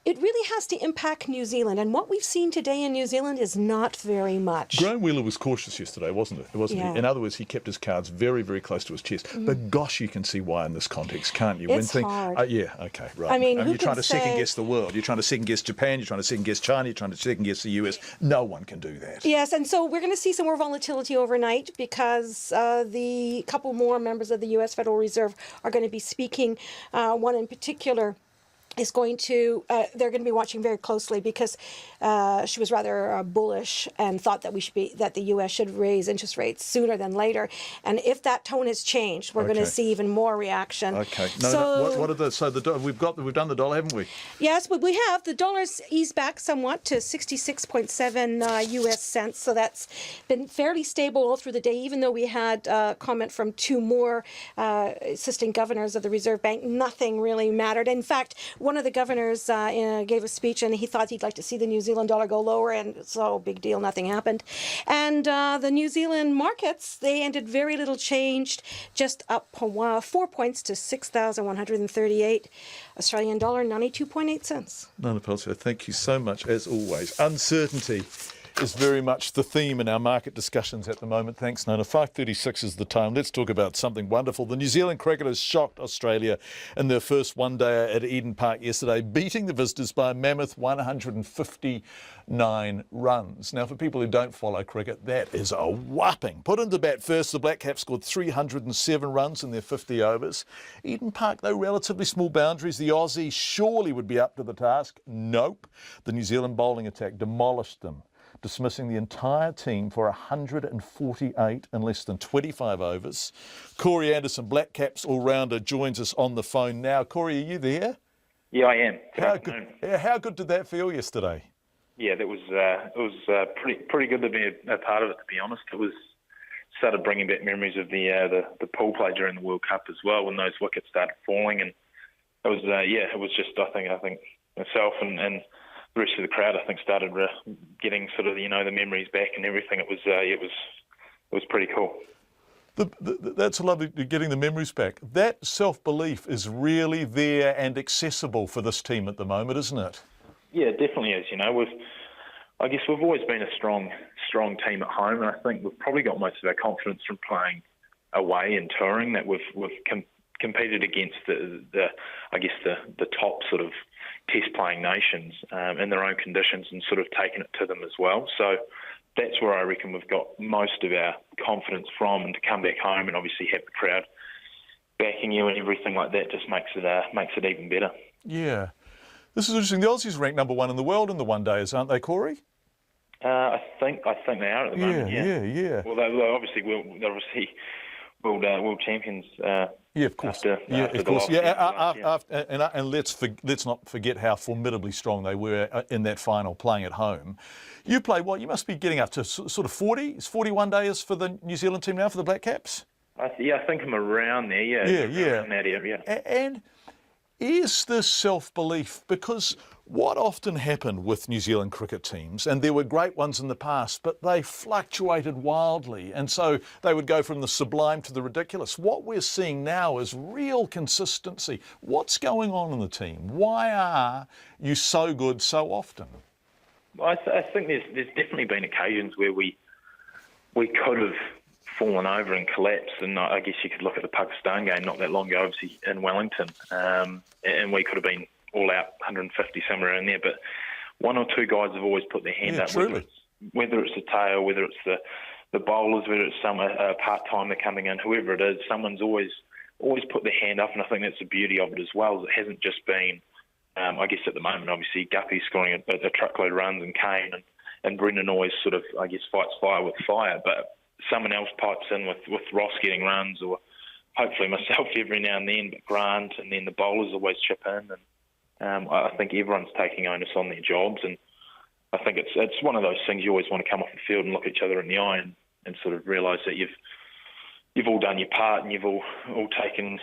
it really has to impact New Zealand. And what we've seen today in New Zealand is not very much. Graham Wheeler was cautious yesterday, wasn't it? Wasn't he? In other words, he kept his cards very, very close to his chest. But gosh, you can see why in this context, can't you? It's hard. Okay, right. I mean, you're trying to second-guess the world. You're trying to second-guess Japan. You're trying to second-guess China. You're trying to second-guess the US. No one can do that. Yes, and so we're going to see some more volatility overnight because the couple more members of the US Federal Reserve are going to be speaking. One in particular is going to, they're going to be watching very closely because she was rather bullish and thought that that the U.S. should raise interest rates sooner than later. And if that tone has changed, we're going to see even more reaction. Okay. What are the? So we've done the dollar, haven't we? Yes, but we have. The dollar's eased back somewhat to 66.7 U.S. cents. So that's been fairly stable all through the day, even though we had comment from two more assistant governors of the Reserve Bank. Nothing really mattered. In fact, one of the governors gave a speech and he thought he'd like to see the New Zealand dollar go lower, and so big deal, nothing happened. And the New Zealand markets, they ended very little changed, just up 4 points to 6,138. Australian dollar, 92.8 cents. Nana Peltier, thank you so much, as always. Uncertainty is very much the theme in our market discussions at the moment. Thanks, Nona. 5:36 is the time. Let's talk about something wonderful. The New Zealand cricketers shocked Australia in their first one-day at Eden Park yesterday, beating the visitors by a mammoth 159 runs. Now, for people who don't follow cricket, that is a whopping. Put into bat first, the Black Caps scored 307 runs in their 50 overs. Eden Park, though, relatively small boundaries. The Aussies surely would be up to the task. Nope. The New Zealand bowling attack demolished them, dismissing the entire team for 148 in less than 25 overs. Corey Anderson, Black Caps all-rounder, joins us on the phone now. Corey, are you there? Yeah, I am. How good did that feel yesterday? Yeah, it was pretty good to be a part of it, to be honest. It started bringing back memories of the pool play during the World Cup as well, when those wickets started falling, and it was just I think myself and the rest of the crowd, I think, started getting sort of the memories back and everything. It was pretty cool. That's lovely, getting the memories back. That self-belief is really there and accessible for this team at the moment, isn't it? Yeah, it definitely is. I guess we've always been a strong team at home, and I think we've probably got most of our confidence from playing away and touring. That we've competed against the top sort of test-playing nations in their own conditions and sort of taken it to them as well. So that's where I reckon we've got most of our confidence from, and to come back home and obviously have the crowd backing you and everything like that just makes it even better. Yeah. This is interesting. The Aussies rank number one in the world in the one-dayers, aren't they, Corey? I think they are at the moment. Yeah. Well, they're obviously world champions. Yeah, of course. After the loss. And let's not forget how formidably strong they were in that final, playing at home. You play what? You must be getting up to sort of 40. It's 41 days for the New Zealand team now for the Black Caps. I think I'm around there. Yeah. Around that area. And is this self-belief? Because what often happened with New Zealand cricket teams, and there were great ones in the past, but they fluctuated wildly, and so they would go from the sublime to the ridiculous. What we're seeing now is real consistency. What's going on in the team? Why are you so good so often? I think there's definitely been occasions where we could have fallen over and collapsed, and I guess you could look at the Pakistan game not that long ago, obviously in Wellington, and we could have been all out 150 somewhere in there, but one or two guys have always put their hand up. Truly. Whether it's the tail, whether it's the bowlers, whether it's some part-time they're coming in, whoever it is, someone's always put their hand up, and I think that's the beauty of it as well. It hasn't just been, I guess at the moment, obviously Guppy scoring a truckload of runs, and Kane and Brendan always sort of, I guess, fights fire with fire, but someone else pipes in with Ross getting runs, or hopefully myself every now and then, but Grant, and then the bowlers always chip in, and I think everyone's taking onus on their jobs, and I think it's one of those things you always want to come off the field and look each other in the eye and sort of realise that you've all done your part and you've all taken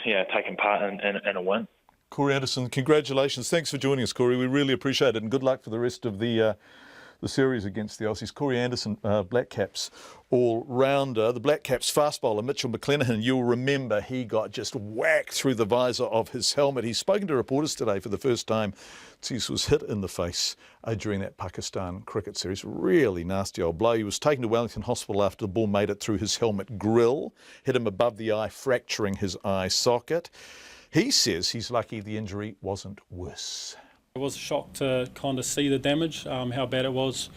part in a win. Corey Anderson, congratulations. Thanks for joining us, Corey. We really appreciate it, and good luck for the rest of the series against the Aussies. Corey Anderson, Black Caps all-rounder. The Black Caps fast bowler, Mitchell McLennan, you'll remember he got just whacked through the visor of his helmet. He's spoken to reporters today for the first time. He was hit in the face during that Pakistan cricket series. Really nasty old blow. He was taken to Wellington Hospital after the ball made it through his helmet grill, hit him above the eye, fracturing his eye socket. He says he's lucky the injury wasn't worse. It was a shock to kind of see the damage, how bad it was,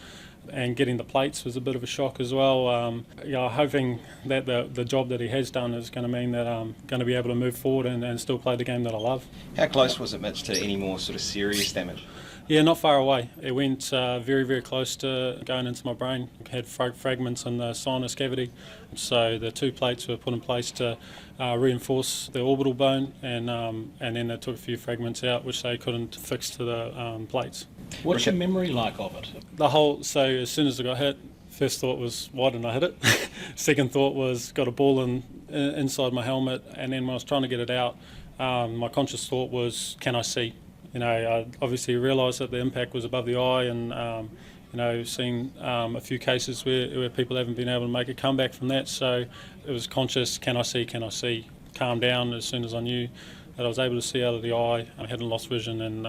and getting the plates was a bit of a shock as well. Hoping that the job that he has done is going to mean that I'm going to be able to move forward and still play the game that I love. How close was it, Mitch, to any more sort of serious damage? Yeah, not far away. It went very, very close to going into my brain. I had fragments in the sinus cavity, so the 2 plates were put in place to reinforce the orbital bone, and then they took a few fragments out which they couldn't fix to the plates. What's your memory like of it? So as soon as I got hit, first thought was, why didn't I hit it? Second thought was, got a ball inside my helmet, and then when I was trying to get it out, my conscious thought was, can I see? I obviously realised that the impact was above the eye, and seen a few cases where people haven't been able to make a comeback from that. So it was conscious, can I see? Calm down as soon as I knew that I was able to see out of the eye. I hadn't lost vision, and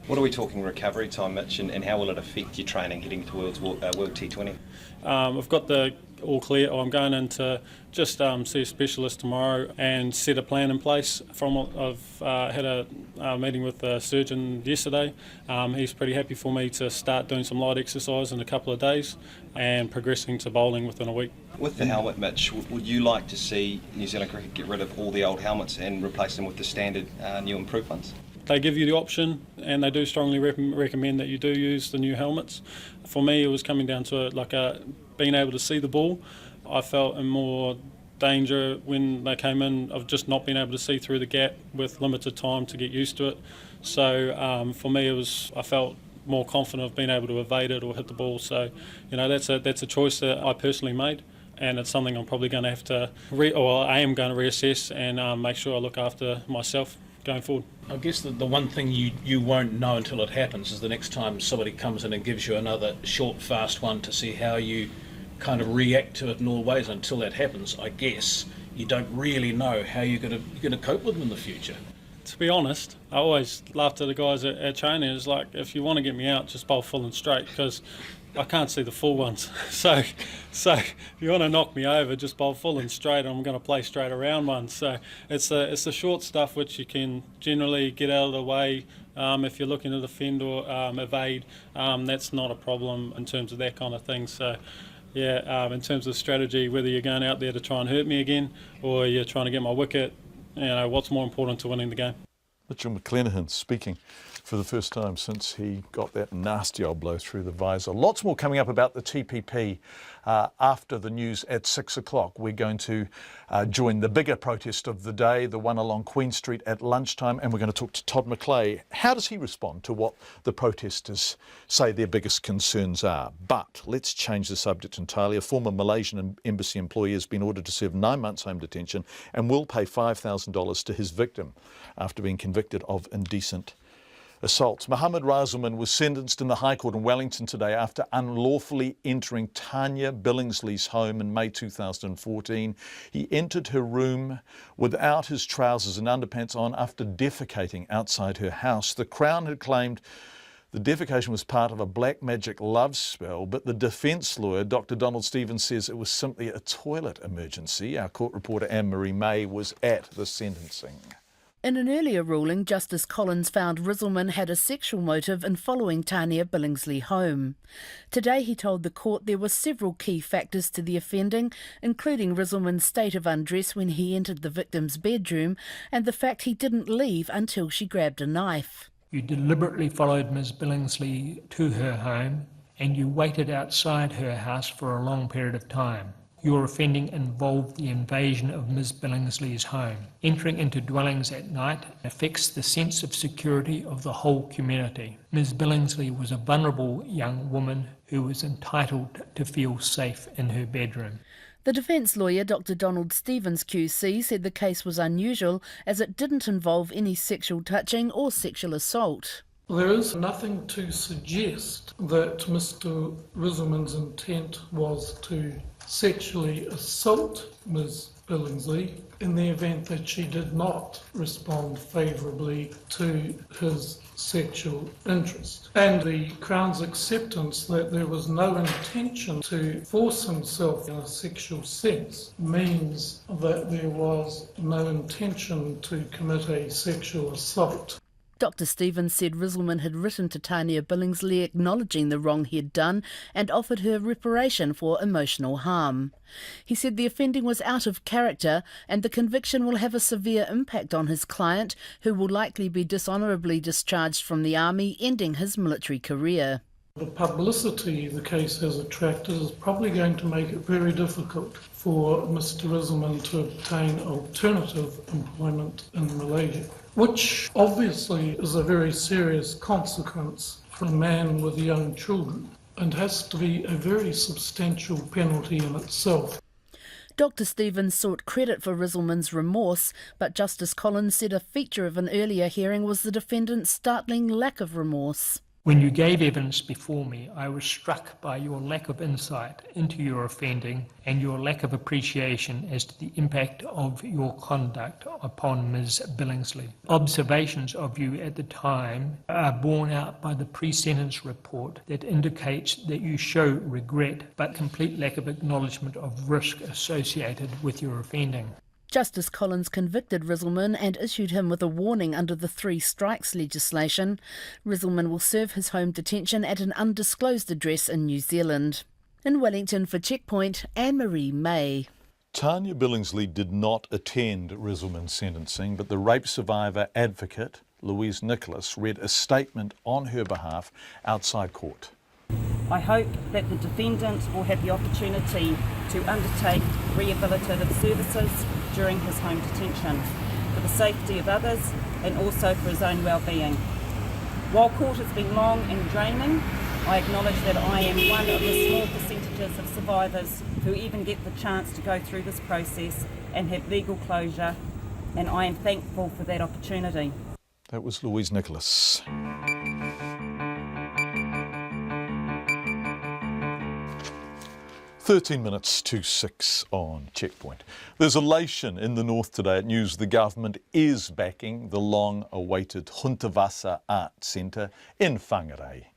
What are we talking recovery time, Mitch, and how will it affect your training heading towards World T20? I've got the all clear. I'm going in to just see a specialist tomorrow and set a plan in place. I've had a meeting with the surgeon yesterday. He's pretty happy for me to start doing some light exercise in a couple of days and progressing to bowling within a week. With the helmet, Mitch, would you like to see New Zealand cricket get rid of all the old helmets and replace them with the standard new improved ones? They give you the option, and they do strongly recommend that you do use the new helmets. For me, it was coming down to being able to see the ball. I felt in more danger when they came in of just not being able to see through the gap with limited time to get used to it. So for me, I felt more confident of being able to evade it or hit the ball. So that's a choice that I personally made, and it's something I'm probably going to have to, I am going to reassess and make sure I look after myself going forward. I guess the one thing you won't know until it happens is the next time somebody comes in and gives you another short, fast one to see how you kind of react to it in all ways. Until that happens, I guess you don't really know how you're going to cope with them in the future. To be honest, I always laughed at the guys at training. It's like, if you want to get me out, just bowl full and straight, because I can't see the full ones. So if you want to knock me over, just bowl full and straight, and I'm going to play straight around one. So it's the short stuff which you can generally get out of the way. If you're looking to defend or evade, that's not a problem in terms of that kind of thing. So in terms of strategy, whether you're going out there to try and hurt me again or you're trying to get my wicket, what's more important to winning the game? Mitchell McLennan speaking for the first time since he got that nasty old blow through the visor. Lots more coming up about the TPP after the news at 6 o'clock. We're going to join the bigger protest of the day, the one along Queen Street at lunchtime, and we're going to talk to Todd McClay. How does he respond to what the protesters say their biggest concerns are? But let's change the subject entirely. A former Malaysian embassy employee has been ordered to serve 9 months home detention and will pay $5,000 to his victim after being convicted of indecent assault. Mohammed Razuman was sentenced in the High Court in Wellington today after unlawfully entering Tanya Billingsley's home in May 2014. He entered her room without his trousers and underpants on after defecating outside her house. The Crown had claimed the defecation was part of a black magic love spell, but the defence lawyer, Dr. Donald Stevens, says it was simply a toilet emergency. Our court reporter Anne-Marie May was at the sentencing. In an earlier ruling, Justice Collins found Rizzleman had a sexual motive in following Tanya Billingsley home. Today he told the court there were several key factors to the offending, including Rizzleman's state of undress when he entered the victim's bedroom and the fact he didn't leave until she grabbed a knife. You deliberately followed Ms Billingsley to her home and you waited outside her house for a long period of time. Your offending involved the invasion of Ms. Billingsley's home. Entering into dwellings at night affects the sense of security of the whole community. Ms. Billingsley was a vulnerable young woman who was entitled to feel safe in her bedroom. The defence lawyer, Dr Donald Stevens QC, said the case was unusual as it didn't involve any sexual touching or sexual assault. There is nothing to suggest that Mr. Riselman's intent was to sexually assault Ms. Billingsley in the event that she did not respond favourably to his sexual interest. And the Crown's acceptance that there was no intention to force himself in a sexual sense means that there was no intention to commit a sexual assault. Dr Stevens said Riselman had written to Tania Billingsley acknowledging the wrong he had done and offered her reparation for emotional harm. He said the offending was out of character and the conviction will have a severe impact on his client, who will likely be dishonourably discharged from the army, ending his military career. The publicity the case has attracted is probably going to make it very difficult for Mr. Riselman to obtain alternative employment in Malaysia, which obviously is a very serious consequence for a man with young children and has to be a very substantial penalty in itself. Dr Stevens sought credit for Riselman's remorse, but Justice Collins said a feature of an earlier hearing was the defendant's startling lack of remorse. When you gave evidence before me, I was struck by your lack of insight into your offending and your lack of appreciation as to the impact of your conduct upon Ms. Billingsley. Observations of you at the time are borne out by the pre-sentence report that indicates that you show regret but complete lack of acknowledgement of risk associated with your offending. Justice Collins convicted Riselman and issued him with a warning under the 3 strikes legislation. Riselman will serve his home detention at an undisclosed address in New Zealand. In Wellington for Checkpoint, Anne-Marie May. Tania Billingsley did not attend Riselman's sentencing, but the rape survivor advocate, Louise Nicholas, read a statement on her behalf outside court. I hope that the defendant will have the opportunity to undertake rehabilitative services during his home detention for the safety of others and also for his own well-being. While court has been long and draining, I acknowledge that I am one of the small percentages of survivors who even get the chance to go through this process and have legal closure, and I am thankful for that opportunity. That was Louise Nicholas. (6:13) on Checkpoint. There's elation in the north today at news the government is backing the long-awaited Huntawasa Art Centre in Whangarei.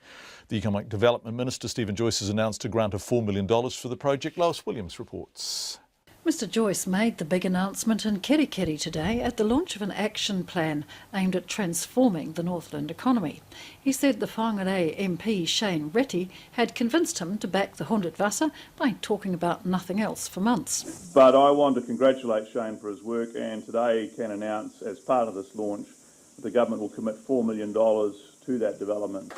The Economic Development Minister, Stephen Joyce, has announced a grant of $4 million for the project. Lois Williams reports. Mr Joyce made the big announcement in Kerikeri today at the launch of an action plan aimed at transforming the Northland economy. He said the Whangarei MP Shane Reti had convinced him to back the Huntawasa by talking about nothing else for months. But I want to congratulate Shane for his work, and today can announce as part of this launch that the government will commit $4 million to that development.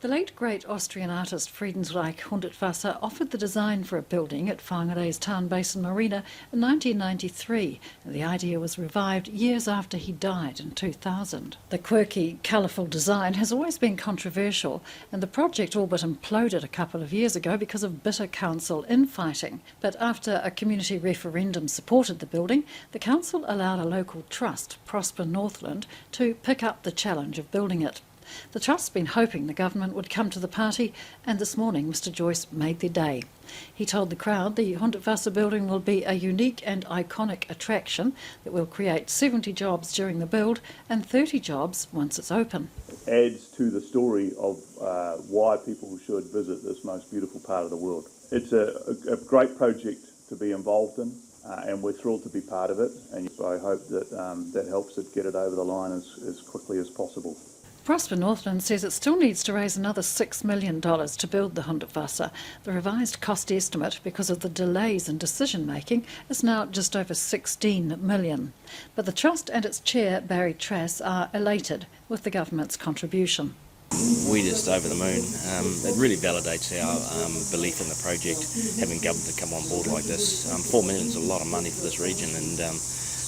The late great Austrian artist Friedensreich Huntawasa offered the design for a building at Whangarei's Town Basin Marina in 1993, and the idea was revived years after he died in 2000. The quirky, colourful design has always been controversial, and the project all but imploded a couple of years ago because of bitter council infighting. But after a community referendum supported the building, the council allowed a local trust, Prosper Northland, to pick up the challenge of building it. The Trust's been hoping the government would come to the party, and this morning Mr Joyce made their day. He told the crowd the Huntawasa building will be a unique and iconic attraction that will create 70 jobs during the build and 30 jobs once it's open. It adds to the story of why people should visit this most beautiful part of the world. It's a great project to be involved in, and we're thrilled to be part of it, and I hope that that helps it get it over the line as quickly as possible. Prosper Northland says it still needs to raise another $6 million to build the Huntawasa. The revised cost estimate, because of the delays in decision-making, is now just over $16 million. But the Trust and its chair, Barry Trass, are elated with the government's contribution. We're just over the moon. It really validates our belief in the project, having government to come on board like this. 4 million is a lot of money for this region, and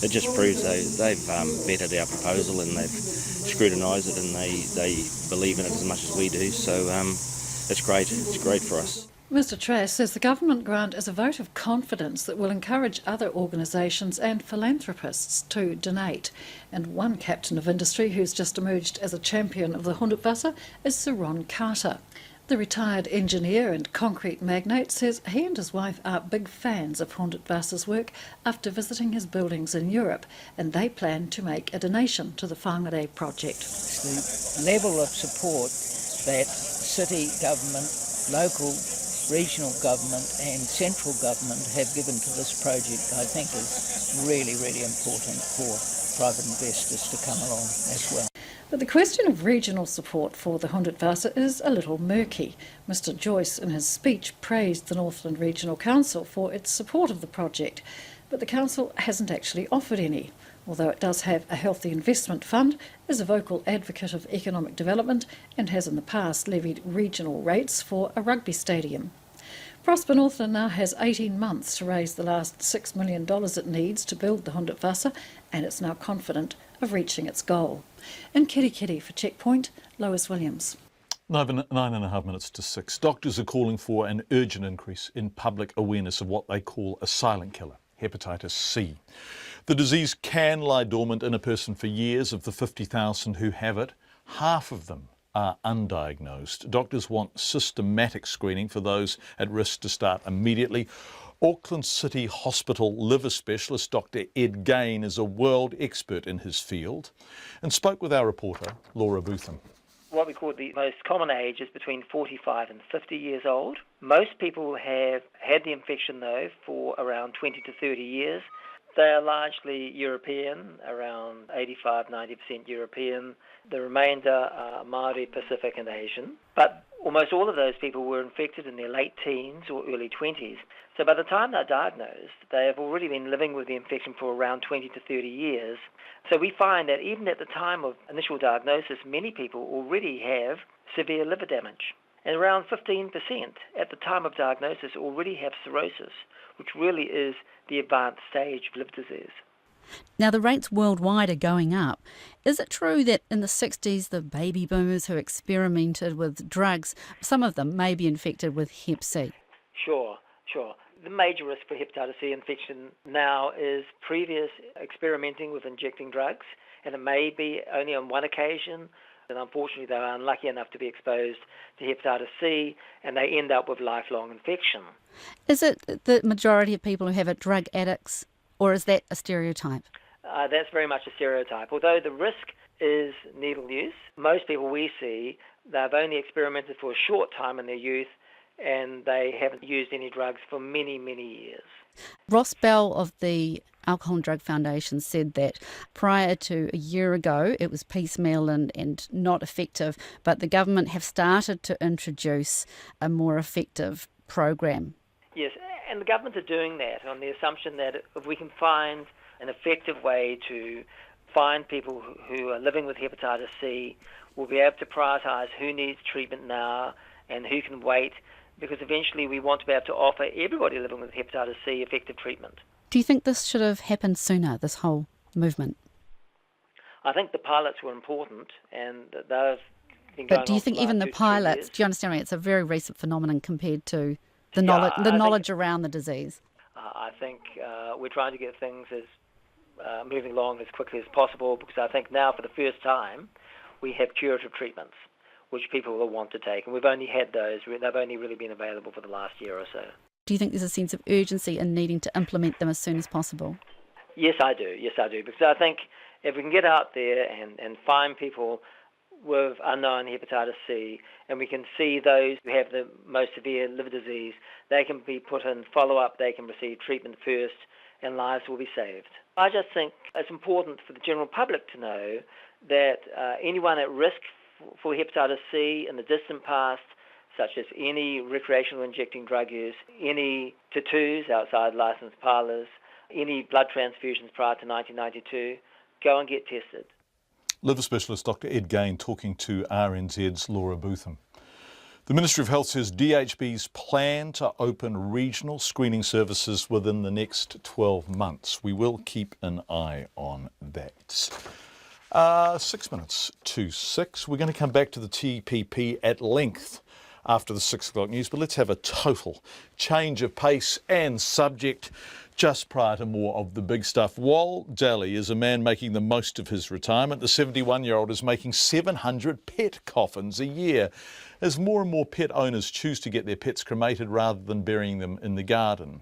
it just proves they've vetted our proposal and they've scrutinised it, and they believe in it as much as we do. So it's great. It's great for us. Mr Trask says the government grant is a vote of confidence that will encourage other organisations and philanthropists to donate. And one captain of industry who's just emerged as a champion of the Hundertwasser is Sir Ron Carter. The retired engineer and concrete magnate says he and his wife are big fans of Hundertwasser's work after visiting his buildings in Europe, and they plan to make a donation to the Whangarei project. The level of support that city government, local regional government and central government have given to this project, I think, is really, really important for private investors to come along as well. But the question of regional support for the Hundertwasser is a little murky. Mr Joyce, in his speech, praised the Northland Regional Council for its support of the project, but the council hasn't actually offered any. Although it does have a healthy investment fund, is a vocal advocate of economic development and has in the past levied regional rates for a rugby stadium. Prosper Northland now has 18 months to raise the last $6 million it needs to build the Hundertwasser, and it's now confident of reaching its goal. In Kirikiri for Checkpoint, Lois Williams. 9.5 minutes to 6. Doctors are calling for an urgent increase in public awareness of what they call a silent killer, hepatitis C. The disease can lie dormant in a person for years. Of the 50,000 who have it, half of them are undiagnosed. Doctors want systematic screening for those at risk to start immediately. Auckland City Hospital liver specialist Dr Ed Gain is a world expert in his field and spoke with our reporter Laura Bootham. What we call the most common age is between 45 and 50 years old. Most people have had the infection though for around 20 to 30 years. They are largely European, around 85-90% European. The remainder are Māori, Pacific and Asian. But almost all of those people were infected in their late teens or early 20s. So by the time they're diagnosed, they have already been living with the infection for around 20 to 30 years. So we find that even at the time of initial diagnosis, many people already have severe liver damage. And around 15% at the time of diagnosis already have cirrhosis, which really is the advanced stage of liver disease. Now, the rates worldwide are going up. Is it true that in the 60s, the baby boomers who experimented with drugs, some of them may be infected with Hep C? Sure. The major risk for hepatitis C infection now is previous experimenting with injecting drugs, and it may be only on one occasion, and unfortunately they are unlucky enough to be exposed to hepatitis C, and they end up with lifelong infection. Is it the majority of people who have it drug addicts, or is that a stereotype? That's very much a stereotype. Although the risk is needle use, most people we see, they've only experimented for a short time in their youth, and they haven't used any drugs for many, many years. Ross Bell of the Alcohol and Drug Foundation said that prior to a year ago it was piecemeal and not effective, but the government have started to introduce a more effective program. Yes, and the government are doing that on the assumption that if we can find an effective way to find people who are living with hepatitis C, we'll be able to prioritise who needs treatment now and who can wait, because eventually we want to be able to offer everybody living with hepatitis C effective treatment. Do you think this should have happened sooner, this whole movement? I think the pilots were important, and they've been going on. But do you think even the pilots, do you understand me, it's a very recent phenomenon compared to the knowledge around the disease? I think we're trying to get things moving along as quickly as possible, because I think now for the first time we have curative treatments which people will want to take, and we've only had those. They've only really been available for the last year or so. Do you think there's a sense of urgency in needing to implement them as soon as possible? Yes, I do, because I think if we can get out there and find people with unknown hepatitis C, and we can see those who have the most severe liver disease, they can be put in follow-up, they can receive treatment first, and lives will be saved. I just think it's important for the general public to know that anyone at risk for hepatitis C in the distant past, such as any recreational injecting drug use, any tattoos outside licensed parlours, any blood transfusions prior to 1992, go and get tested. Liver specialist Dr Ed Gain talking to RNZ's Laura Bootham. The Ministry of Health says DHB's plan to open regional screening services within the next 12 months. We will keep an eye on that. 6 minutes to 6. We're going to come back to the TPP at length after the 6 o'clock news, but let's have a total change of pace and subject just prior to more of the big stuff. Wal Daly is a man making the most of his retirement. The 71-year-old is making 700 pet coffins a year as more and more pet owners choose to get their pets cremated rather than burying them in the garden.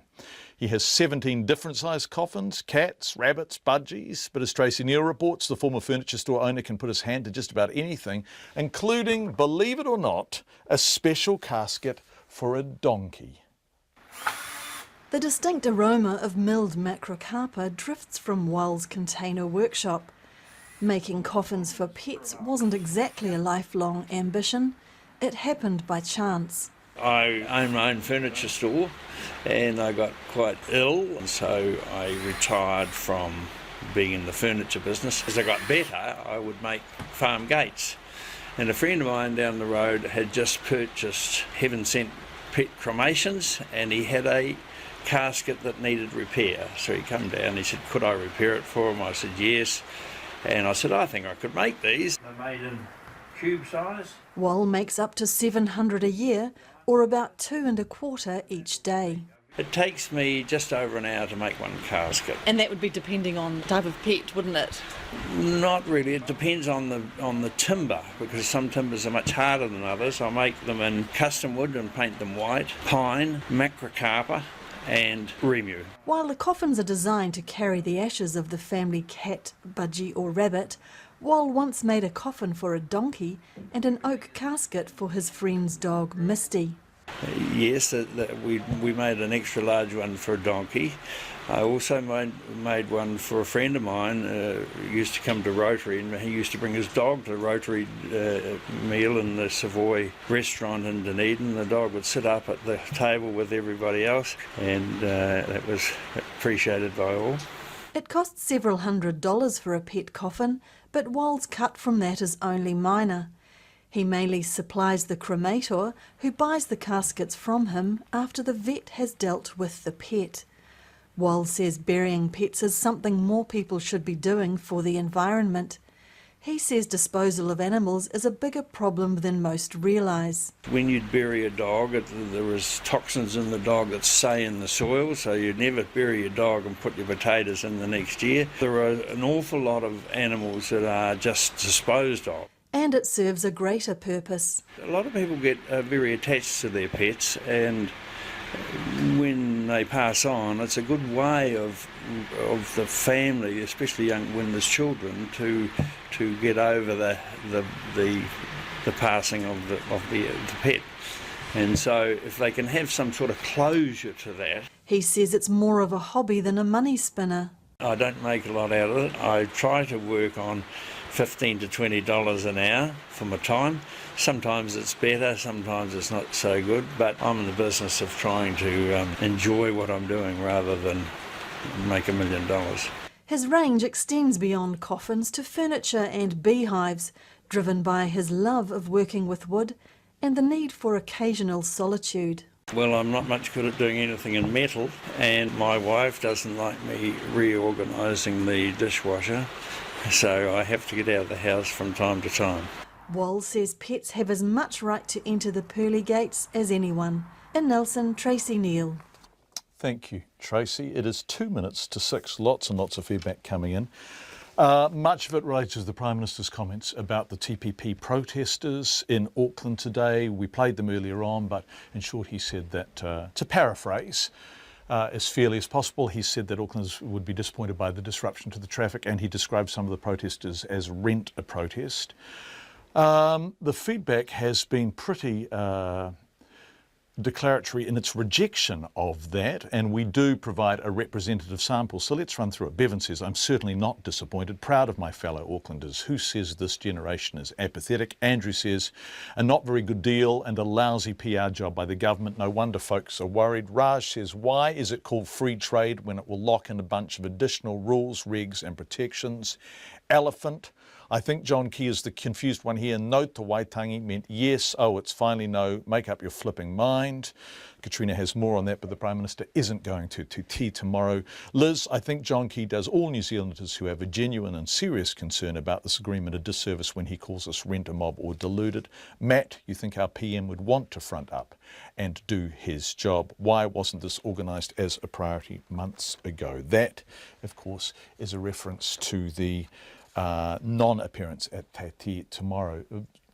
He has 17 different sized coffins, cats, rabbits, budgies, but as Tracy Neal reports, the former furniture store owner can put his hand to just about anything, including, believe it or not, a special casket for a donkey. The distinct aroma of milled macrocarpa drifts from Wal's container workshop. Making coffins for pets wasn't exactly a lifelong ambition. It happened by chance. I own my own furniture store and I got quite ill, and so I retired from being in the furniture business. As I got better, I would make farm gates. And a friend of mine down the road had just purchased Heaven Sent pet cremations, and he had a casket that needed repair. So he came down and he said, could I repair it for him? I said, yes. And I said, I think I could make these. They're made in cube size. Wal makes up to 700 a year, or about 2 1/4 each day. It takes me just over an hour to make one casket. And that would be depending on the type of pet, wouldn't it? Not really. It depends on the timber, because some timbers are much harder than others. I make them in custom wood and paint them white, pine, macrocarpa and remu. While the coffins are designed to carry the ashes of the family cat, budgie or rabbit, Wal once made a coffin for a donkey and an oak casket for his friend's dog, Misty. Yes, we made an extra large one for a donkey. I also made one for a friend of mine who used to come to Rotary, and he used to bring his dog to Rotary meal in the Savoy restaurant in Dunedin. The dog would sit up at the table with everybody else, and that was appreciated by all. It costs several $100s for a pet coffin, but Wal's cut from that is only minor. He mainly supplies the cremator, who buys the caskets from him after the vet has dealt with the pet. Wal says burying pets is something more people should be doing for the environment. He says disposal of animals is a bigger problem than most realise. When you'd bury a dog, there was toxins in the dog that stay in the soil, so you'd never bury your dog and put your potatoes in the next year. There are an awful lot of animals that are just disposed of. And it serves a greater purpose. A lot of people get very attached to their pets, and when they pass on, it's a good way of the family, especially when there's children, to get over the passing of the pet. And so if they can have some sort of closure to that. He says it's more of a hobby than a money spinner. I don't make a lot out of it. I try to work on $15 to $20 an hour for my time. Sometimes it's better, sometimes it's not so good, but I'm in the business of trying to enjoy what I'm doing rather than make $1 million. His range extends beyond coffins to furniture and beehives, driven by his love of working with wood and the need for occasional solitude. Well, I'm not much good at doing anything in metal, and my wife doesn't like me reorganising the dishwasher, so I have to get out of the house from time to time. Wal says pets have as much right to enter the pearly gates as anyone. In Nelson, Tracy Neal. Thank you, Tracy. It is 2 minutes to 6. Lots and lots of feedback coming in. Much of it relates to the Prime Minister's comments about the TPP protesters in Auckland today. We played them earlier on, but in short he said that, to paraphrase, as fairly as possible, he said that Aucklanders would be disappointed by the disruption to the traffic, and he described some of the protesters as rent a protest. The feedback has been pretty declaratory in its rejection of that, and we do provide a representative sample. So let's run through it. Bevan says, I'm certainly not disappointed, proud of my fellow Aucklanders. Who says this generation is apathetic? Andrew says, a not very good deal and a lousy PR job by the government. No wonder folks are worried. Raj says, why is it called free trade when it will lock in a bunch of additional rules, regs and protections? Elephant, I think John Key is the confused one here. Note to Waitangi meant yes, oh, it's finally no, make up your flipping mind. Katrina has more on that, but the Prime Minister isn't going to tea tomorrow. Liz, I think John Key does all New Zealanders who have a genuine and serious concern about this agreement a disservice when he calls us rent-a-mob or deluded. Matt, you think our PM would want to front up and do his job. Why wasn't this organised as a priority months ago? That, of course, is a reference to the non-appearance at Te Tii tomorrow.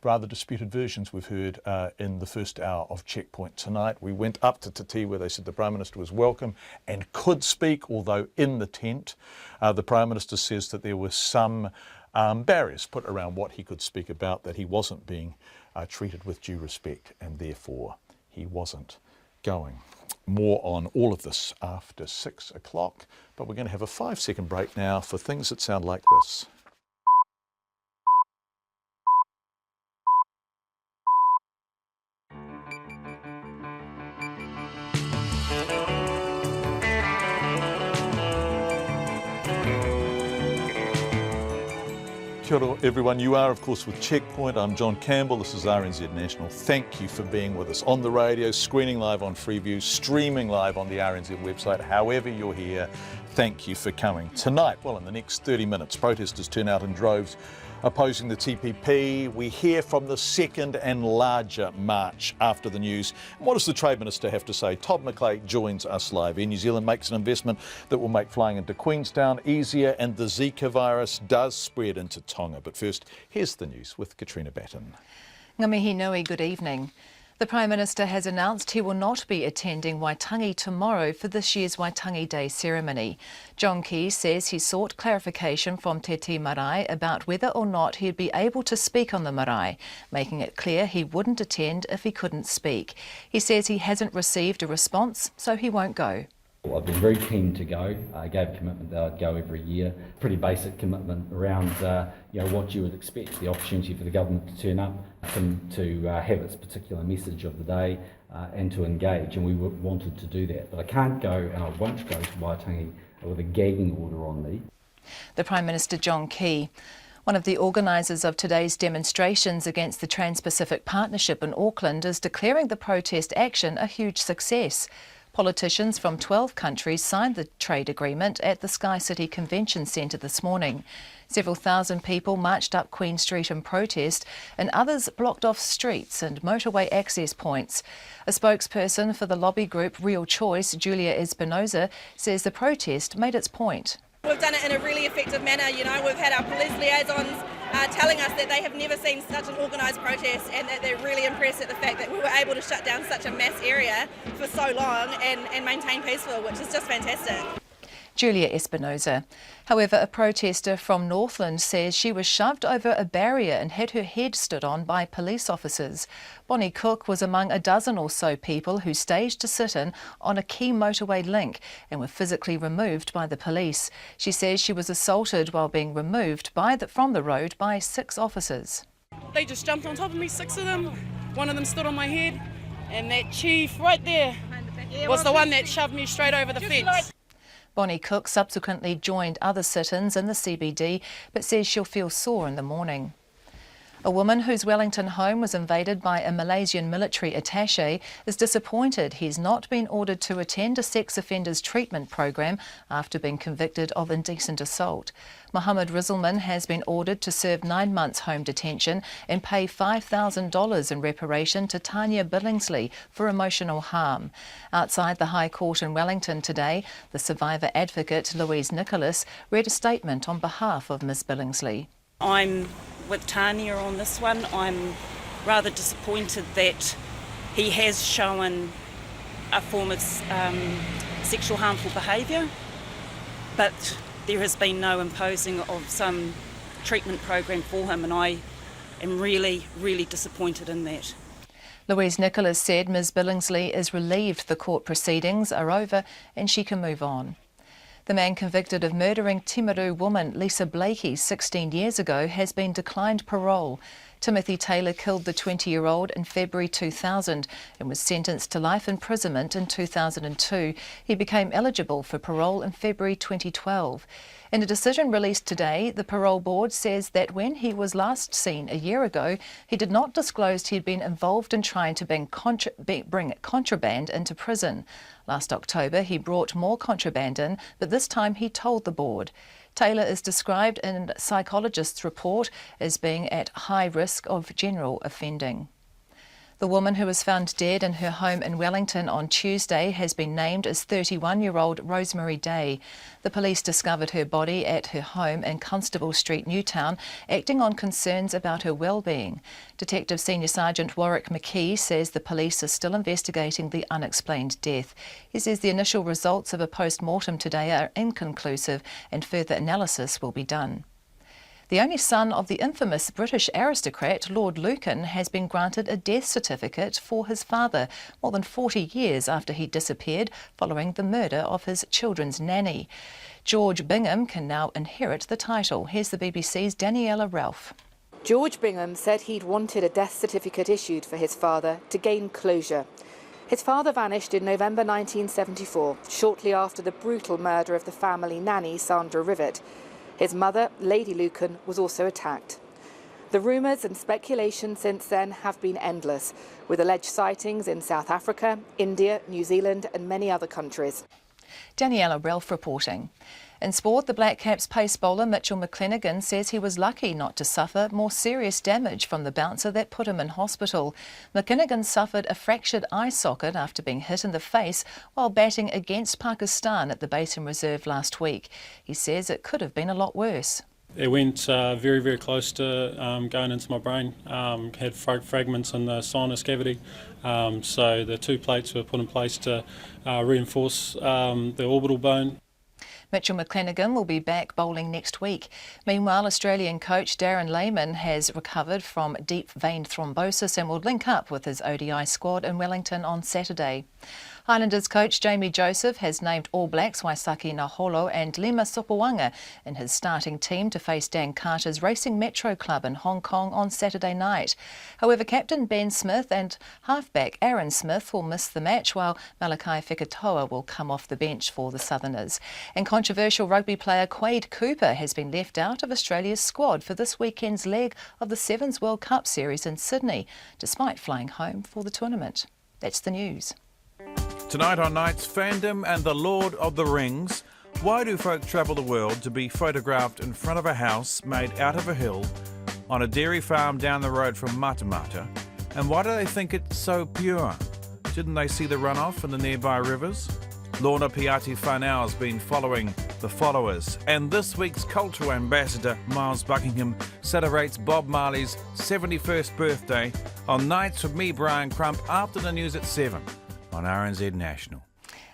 Rather disputed versions we've heard in the first hour of Checkpoint tonight. We went up to Te Tii where they said the Prime Minister was welcome and could speak, although in the tent. The Prime Minister says that there were some barriers put around what he could speak about, that he wasn't being treated with due respect and therefore he wasn't going. More on all of this after 6 o'clock, but we're going to have a 5-second break now for things that sound like this. Kia ora everyone, you are of course with Checkpoint. I'm John Campbell, this is RNZ National. Thank you for being with us on the radio, screening live on Freeview, streaming live on the RNZ website. However you're here, thank you for coming. Tonight, well, in the next 30 minutes, protesters turn out in droves opposing the TPP. We hear from the second and larger march after the news. And what does the Trade Minister have to say? Todd McClay joins us live. Air New Zealand makes an investment that will make flying into Queenstown easier, and the Zika virus does spread into Tonga. But first, here's the news with Katrina Batten. Ngā mihi nui, good evening. The Prime Minister has announced he will not be attending Waitangi tomorrow for this year's Waitangi Day ceremony. John Key says he sought clarification from Te Tii Marae about whether or not he'd be able to speak on the marae, making it clear he wouldn't attend if he couldn't speak. He says he hasn't received a response, so he won't go. Well, I've been very keen to go. I gave a commitment that I'd go every year. Pretty basic commitment around what you would expect, the opportunity for the government to turn up, to have its particular message of the day and to engage, and we wanted to do that. But I can't go and I won't go to Waitangi with a gagging order on me. The Prime Minister John Key. One of the organisers of today's demonstrations against the Trans-Pacific Partnership in Auckland is declaring the protest action a huge success. Politicians from 12 countries signed the trade agreement at the Sky City Convention Centre this morning. Several thousand people marched up Queen Street in protest, and others blocked off streets and motorway access points. A spokesperson for the lobby group Real Choice, Julia Espinosa, says the protest made its point. We've done it in a really effective manner. We've had our police liaisons telling us that they have never seen such an organised protest, and that they're really impressed at the fact that we were able to shut down such a mass area for so long and maintain peaceful, which is just fantastic. Julia Espinosa. However, a protester from Northland says she was shoved over a barrier and had her head stood on by police officers. Bonnie Cook was among a dozen or so people who staged a sit-in on a key motorway link and were physically removed by the police. She says she was assaulted while being removed from the road by 6 officers. They just jumped on top of me, 6 of them. One of them stood on my head, and that chief right there was the one that shoved me straight over the fence. Bonnie Cook subsequently joined other sit-ins in the CBD, but says she'll feel sore in the morning. A woman whose Wellington home was invaded by a Malaysian military attaché is disappointed he's not been ordered to attend a sex offenders treatment program after being convicted of indecent assault. Mohammed Rizelman has been ordered to serve 9 months home detention and pay $5,000 in reparation to Tanya Billingsley for emotional harm. Outside the High Court in Wellington today, the survivor advocate Louise Nicholas read a statement on behalf of Ms Billingsley. I'm with Tanya on this one. I'm rather disappointed that he has shown a form of sexual harmful behaviour, but there has been no imposing of some treatment program for him, and I am really, really disappointed in that. Louise Nicholas said Ms Billingsley is relieved the court proceedings are over and she can move on. The man convicted of murdering Timaru woman Lisa Blakey 16 years ago has been declined parole. Timothy Taylor killed the 20-year-old in February 2000 and was sentenced to life imprisonment in 2002. He became eligible for parole in February 2012. In a decision released today, the parole board says that when he was last seen a year ago, he did not disclose he had been involved in trying to bring contraband into prison. Last October, he brought more contraband in, but this time he told the board. Taylor is described in a psychologist's report as being at high risk of general offending. The woman who was found dead in her home in Wellington on Tuesday has been named as 31-year-old Rosemary Day. The police discovered her body at her home in Constable Street, Newtown, acting on concerns about her well-being. Detective Senior Sergeant Warwick McKee says the police are still investigating the unexplained death. He says the initial results of a post-mortem today are inconclusive and further analysis will be done. The only son of the infamous British aristocrat, Lord Lucan, has been granted a death certificate for his father more than 40 years after he disappeared following the murder of his children's nanny. George Bingham can now inherit the title. Here's the BBC's Daniela Ralph. George Bingham said he'd wanted a death certificate issued for his father to gain closure. His father vanished in November 1974, shortly after the brutal murder of the family nanny, Sandra Rivet. His mother, Lady Lucan, was also attacked. The rumours and speculation since then have been endless, with alleged sightings in South Africa, India, New Zealand and many other countries. Daniela Ralph reporting. In sport, the Black Caps pace bowler Mitchell McClenaghan says he was lucky not to suffer more serious damage from the bouncer that put him in hospital. McClenaghan suffered a fractured eye socket after being hit in the face while batting against Pakistan at the Basin Reserve last week. He says it could have been a lot worse. It went very, very close to going into my brain. Had fragments in the sinus cavity. So the two plates were put in place to reinforce the orbital bone. Mitchell McClenaghan will be back bowling next week. Meanwhile, Australian coach Darren Lehmann has recovered from deep vein thrombosis and will link up with his ODI squad in Wellington on Saturday. Highlanders coach Jamie Joseph has named All Blacks Waisaki Naholo and Lima Sopoaga in his starting team to face Dan Carter's Racing Metro Club in Hong Kong on Saturday night. However, captain Ben Smith and halfback Aaron Smith will miss the match, while Malakai Fekitoa will come off the bench for the Southerners. And controversial rugby player Quade Cooper has been left out of Australia's squad for this weekend's leg of the Sevens World Cup series in Sydney, despite flying home for the tournament. That's the news. Tonight on Nights, fandom and the Lord of the Rings. Why do folk travel the world to be photographed in front of a house made out of a hill on a dairy farm down the road from Matamata? And why do they think it's so pure? Didn't they see the runoff in the nearby rivers? Lorna Piatti Whanau has been following the followers. And this week's cultural ambassador, Miles Buckingham, celebrates Bob Marley's 71st birthday on Nights with me, Brian Crump, after the news at 7 on RNZ National.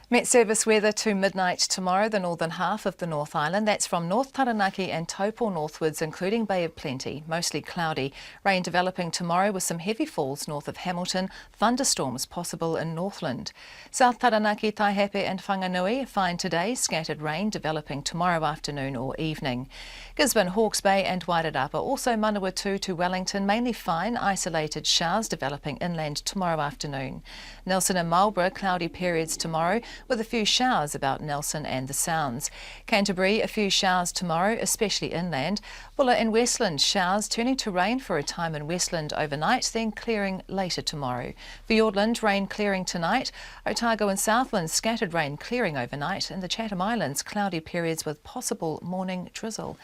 Met Service weather to midnight tomorrow, the northern half of the North Island. That's from North Taranaki and Taupo northwards, including Bay of Plenty. Mostly cloudy. Rain developing tomorrow with some heavy falls north of Hamilton. Thunderstorms possible in Northland. South Taranaki, Taihape and Whanganui fine today. Scattered rain developing tomorrow afternoon or evening. Gisborne, Hawke's Bay and Wairarapa. Also Manawatu to Wellington. Mainly fine. Isolated showers developing inland tomorrow afternoon. Nelson and Marlborough, cloudy periods tomorrow, with a few showers about Nelson and the Sounds. Canterbury, a few showers tomorrow, especially inland. Buller and Westland, showers turning to rain for a time in Westland overnight, then clearing later tomorrow. Fiordland, rain clearing tonight. Otago and Southland, scattered rain clearing overnight. And the Chatham Islands, cloudy periods with possible morning drizzle.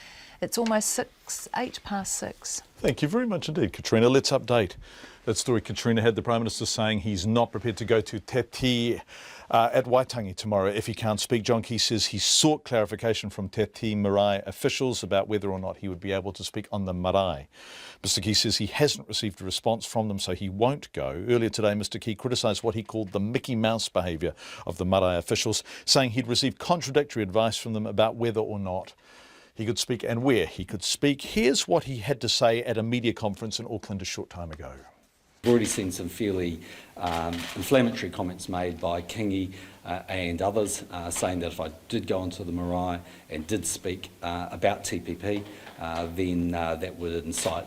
It's almost 6:08. Thank you very much indeed, Katrina. Let's update that story. Katrina had the Prime Minister saying he's not prepared to go to Te Tii at Waitangi tomorrow if he can't speak. John Key says he sought clarification from Te Tii marae officials about whether or not he would be able to speak on the marae. Mr Key says he hasn't received a response from them, so he won't go. Earlier today, Mr Key criticised what he called the Mickey Mouse behaviour of the marae officials, saying he'd received contradictory advice from them about whether or not he could speak and where he could speak. Here's what he had to say at a media conference in Auckland a short time ago. We've already seen some fairly inflammatory comments made by Kingi and others saying that if I did go onto the marae and did speak about TPP, then that would incite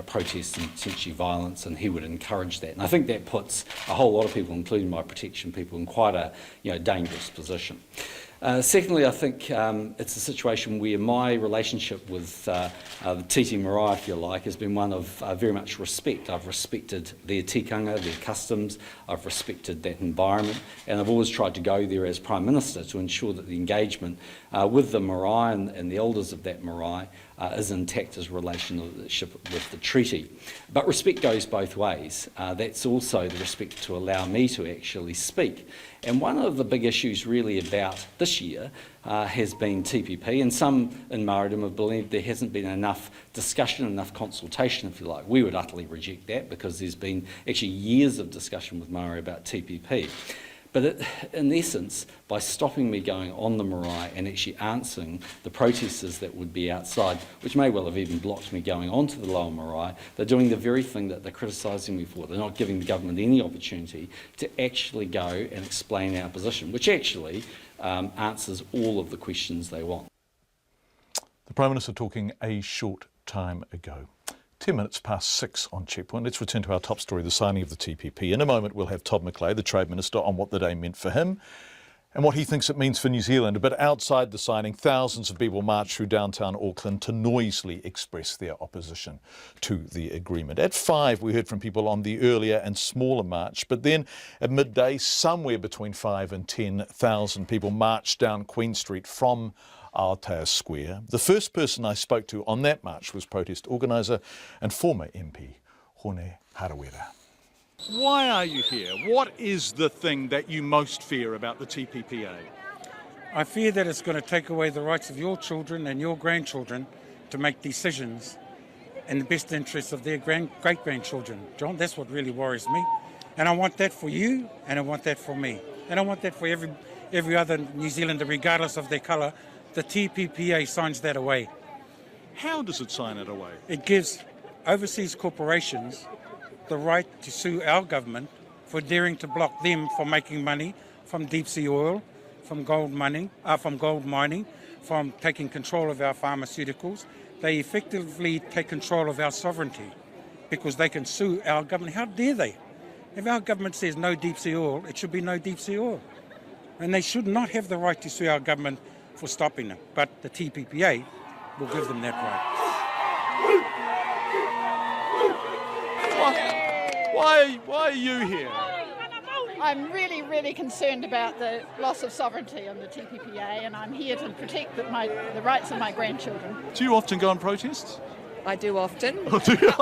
protests and essentially violence, and he would encourage that. And I think that puts a whole lot of people, including my protection people, in quite a dangerous position. Secondly, I think it's a situation where my relationship with the Titi Marae, if you like, has been one of very much respect. I've respected their tikanga, their customs, I've respected that environment, and I've always tried to go there as Prime Minister to ensure that the engagement with the marae and the elders of that marae is intact as relationship with the treaty. But respect goes both ways. That's also the respect to allow me to actually speak. And one of the big issues really about this year has been TPP, and some in Māoridom have believed there hasn't been enough discussion, enough consultation, if you like. We would utterly reject that because there's been actually years of discussion with Māori about TPP. But in essence, by stopping me going on the marae and actually answering the protesters that would be outside, which may well have even blocked me going onto the lower marae, they're doing the very thing that they're criticising me for. They're not giving the government any opportunity to actually go and explain our position, which actually answers all of the questions they want. The Prime Minister talking a short time ago. 10 minutes past 6 on Checkpoint. Let's return to our top story, the signing of the TPP. In a moment, we'll have Todd McClay, the Trade Minister, on what the day meant for him and what he thinks it means for New Zealand. But outside the signing, thousands of people marched through downtown Auckland to noisily express their opposition to the agreement. At 5, we heard from people on the earlier and smaller march, but then at midday, somewhere between 5 and 10,000 people marched down Queen Street from Aotea Square. The first person I spoke to on that march was protest organiser and former MP Hone Harawira. Why are you here? What is the thing that you most fear about the TPPA? I fear that it's going to take away the rights of your children and your grandchildren to make decisions in the best interests of their great-grandchildren. John, that's what really worries me. And I want that for you, and I want that for me. And I want that for every other New Zealander, regardless of their colour. The TPPA signs that away. How does it sign it away? It gives overseas corporations the right to sue our government for daring to block them from making money from deep sea oil, from gold mining, from taking control of our pharmaceuticals. They effectively take control of our sovereignty because they can sue our government. How dare they? If our government says no deep sea oil, it should be no deep sea oil. And they should not have the right to sue our government for stopping them, but the TPPA will give them that right. Why are you here? I'm really concerned about the loss of sovereignty on the TPPA, and I'm here to protect the rights of my grandchildren. Do you often go on protests? I do often. Oh, do you?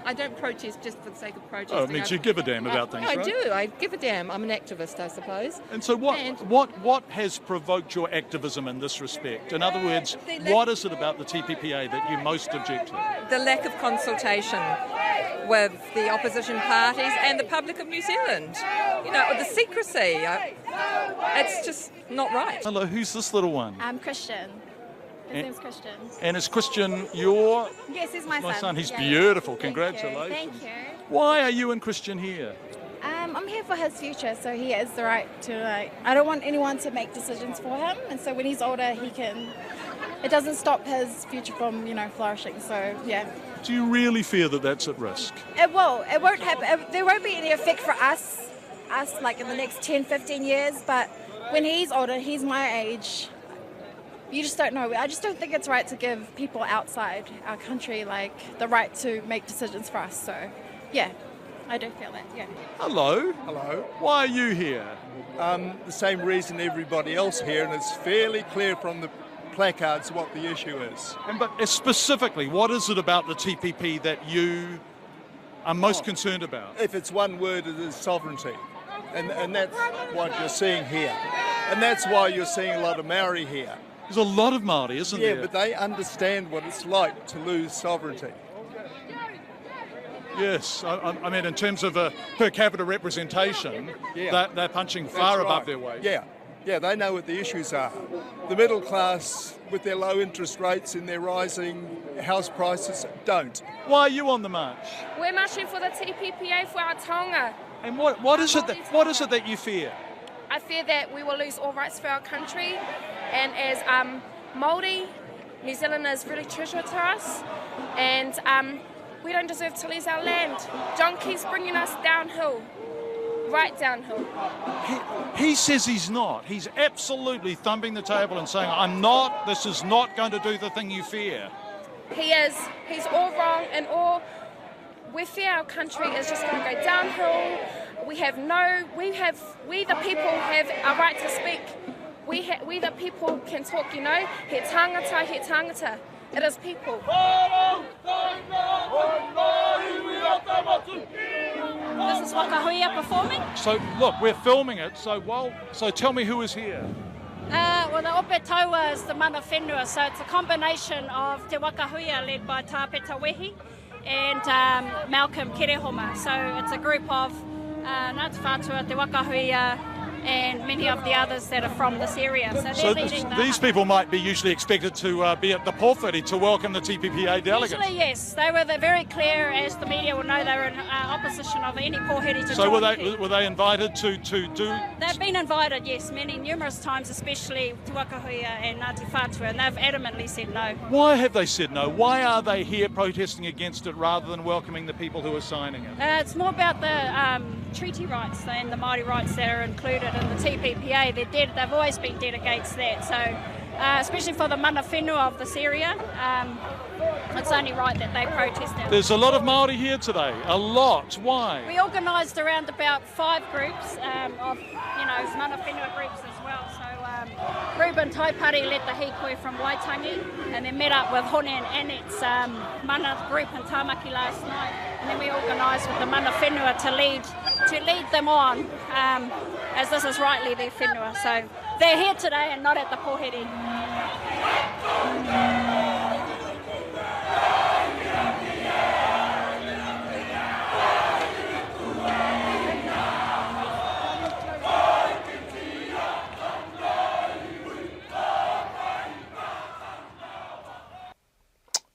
I don't protest just for the sake of protesting. Oh, it means you give a damn about things, I right? do. I give a damn. I'm an activist, I suppose. And so what has provoked your activism in this respect? In other words, what is it about the TPPA that you most object to? The lack of consultation with the opposition parties and the public of New Zealand. The secrecy. It's just not right. Hello, who's this little one? I'm Christian. His name's Christian. And is Christian your... Yes, he's my son. He's yeah. beautiful. Congratulations. Thank you. Why are you and Christian here? I'm here for his future, so he has the right to, I don't want anyone to make decisions for him, and so when he's older, it doesn't stop his future from, flourishing, so, yeah. Do you really fear that that's at risk? It won't happen. There won't be any effect for us like in the next 10, 15 years, but when he's older, he's my age, you just don't know. I just don't think it's right to give people outside our country the right to make decisions for us. So, yeah, I do feel that. Yeah. Hello. Hello. Why are you here? The same reason everybody else here, and it's fairly clear from the placards what the issue is. But specifically, what is it about the TPP that you are most concerned about? If it's one word, it is sovereignty, and that's what you're seeing here, and that's why you're seeing a lot of Maori here. There's a lot of Māori, isn't there? Yeah, but they understand what it's like to lose sovereignty. Yes, I mean, in terms of per capita representation, they're punching far above their weight. Yeah, they know what the issues are. The middle class, with their low interest rates and their rising house prices, don't. Why are you on the march? We're marching for the TPPA for our taonga. And what is it that you fear? I fear that we will lose all rights for our country, and as Māori, New Zealand is really treasure to us. and we don't deserve to lose our land. John keeps bringing us downhill, right downhill. He says he's not. He's absolutely thumping the table and saying, I'm not, this is not going to do the thing you fear. He is. He's all wrong, and we fear our country is just going to go downhill. We the people have a right to speak. We the people can talk, you know. He tangata, he tangata. It is people. This is Wakahuia performing. So look, we're filming it. So tell me who is here. Well, the Ope Taua is the mana whenua, so it's a combination of Te Wakahuia led by Tāpeta Wehi and Malcolm Kerehoma. So it's a group of Ngāti Whātua, Te Wakahuia, and many of the others that are from this area. So they're leading these people might be usually expected to be at the pōwhiri to welcome the TPPA delegates. Usually, yes. They're very clear, as the media will know, they were in opposition of any pōwhiri to So join. were they invited to do? They've been invited, yes, numerous times, especially Te Wakahuia and Ngāti Whātua, and they've adamantly said no. Why have they said no? Why are they here protesting against it rather than welcoming the people who are signing it? It's more about the treaty rights and the Māori rights that are included in the TPPA. They've always been dead against that. So, especially for the mana whenua of this area, it's only right that they protest it. There's a lot of Māori here today. A lot. Why? We organised around about 5 groups of, mana whenua groups as well. So, Ruben Taipari led the hikoi from Waitangi, and then met up with Hone and Annette's mana group in Tāmaki last night. And then we organised with the mana whenua to lead them on, as this is rightly their whenua. So they're here today and not at the pōwhiri.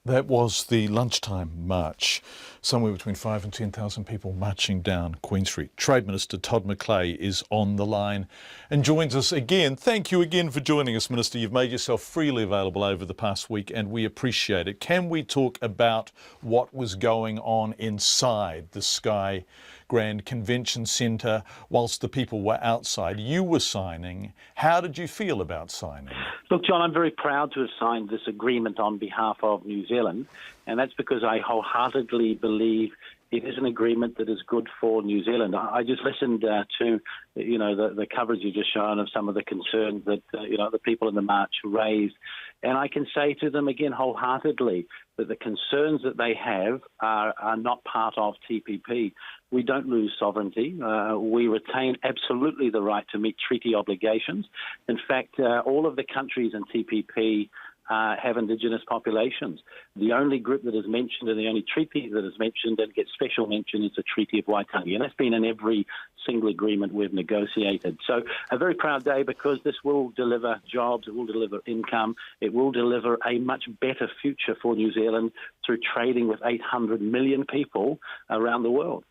That was the lunchtime march. Somewhere between 5,000 and 10,000 people marching down Queen Street. Trade Minister Todd McClay is on the line and joins us again. Thank you again for joining us, Minister. You've made yourself freely available over the past week and we appreciate it. Can we talk about what was going on inside the Sky Grand Convention Centre whilst the people were outside? You were signing. How did you feel about signing? Look, John, I'm very proud to have signed this agreement on behalf of New Zealand, and that's because I wholeheartedly believe it is an agreement that is good for New Zealand. I just listened to, the coverage you just shown of some of the concerns that, the people in the march raised. And I can say to them again wholeheartedly that the concerns that they have are not part of TPP. We don't lose sovereignty. We retain absolutely the right to meet treaty obligations. In fact, all of the countries in TPP have Indigenous populations. The only group that is mentioned and the only treaty that is mentioned and gets special mention is the Treaty of Waitangi, and that's been in every single agreement we've negotiated. So a very proud day because this will deliver jobs, it will deliver income, it will deliver a much better future for New Zealand through trading with 800 million people around the world.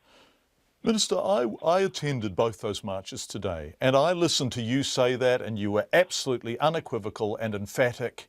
Minister, I attended both those marches today and I listened to you say that and you were absolutely unequivocal and emphatic.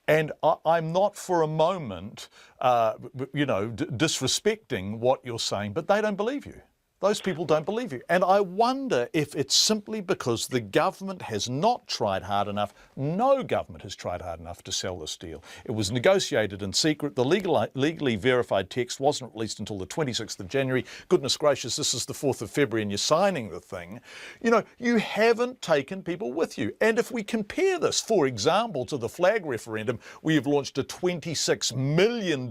And I'm not for a moment, disrespecting what you're saying, but they don't believe you. Those people don't believe you. And I wonder if it's simply because the government has not tried hard enough. No government has tried hard enough to sell this deal. It was negotiated in secret. The legally verified text wasn't released until the 26th of January. Goodness gracious, this is the 4th of February and you're signing the thing. You haven't taken people with you. And if we compare this, for example, to the flag referendum, we have launched a $26 million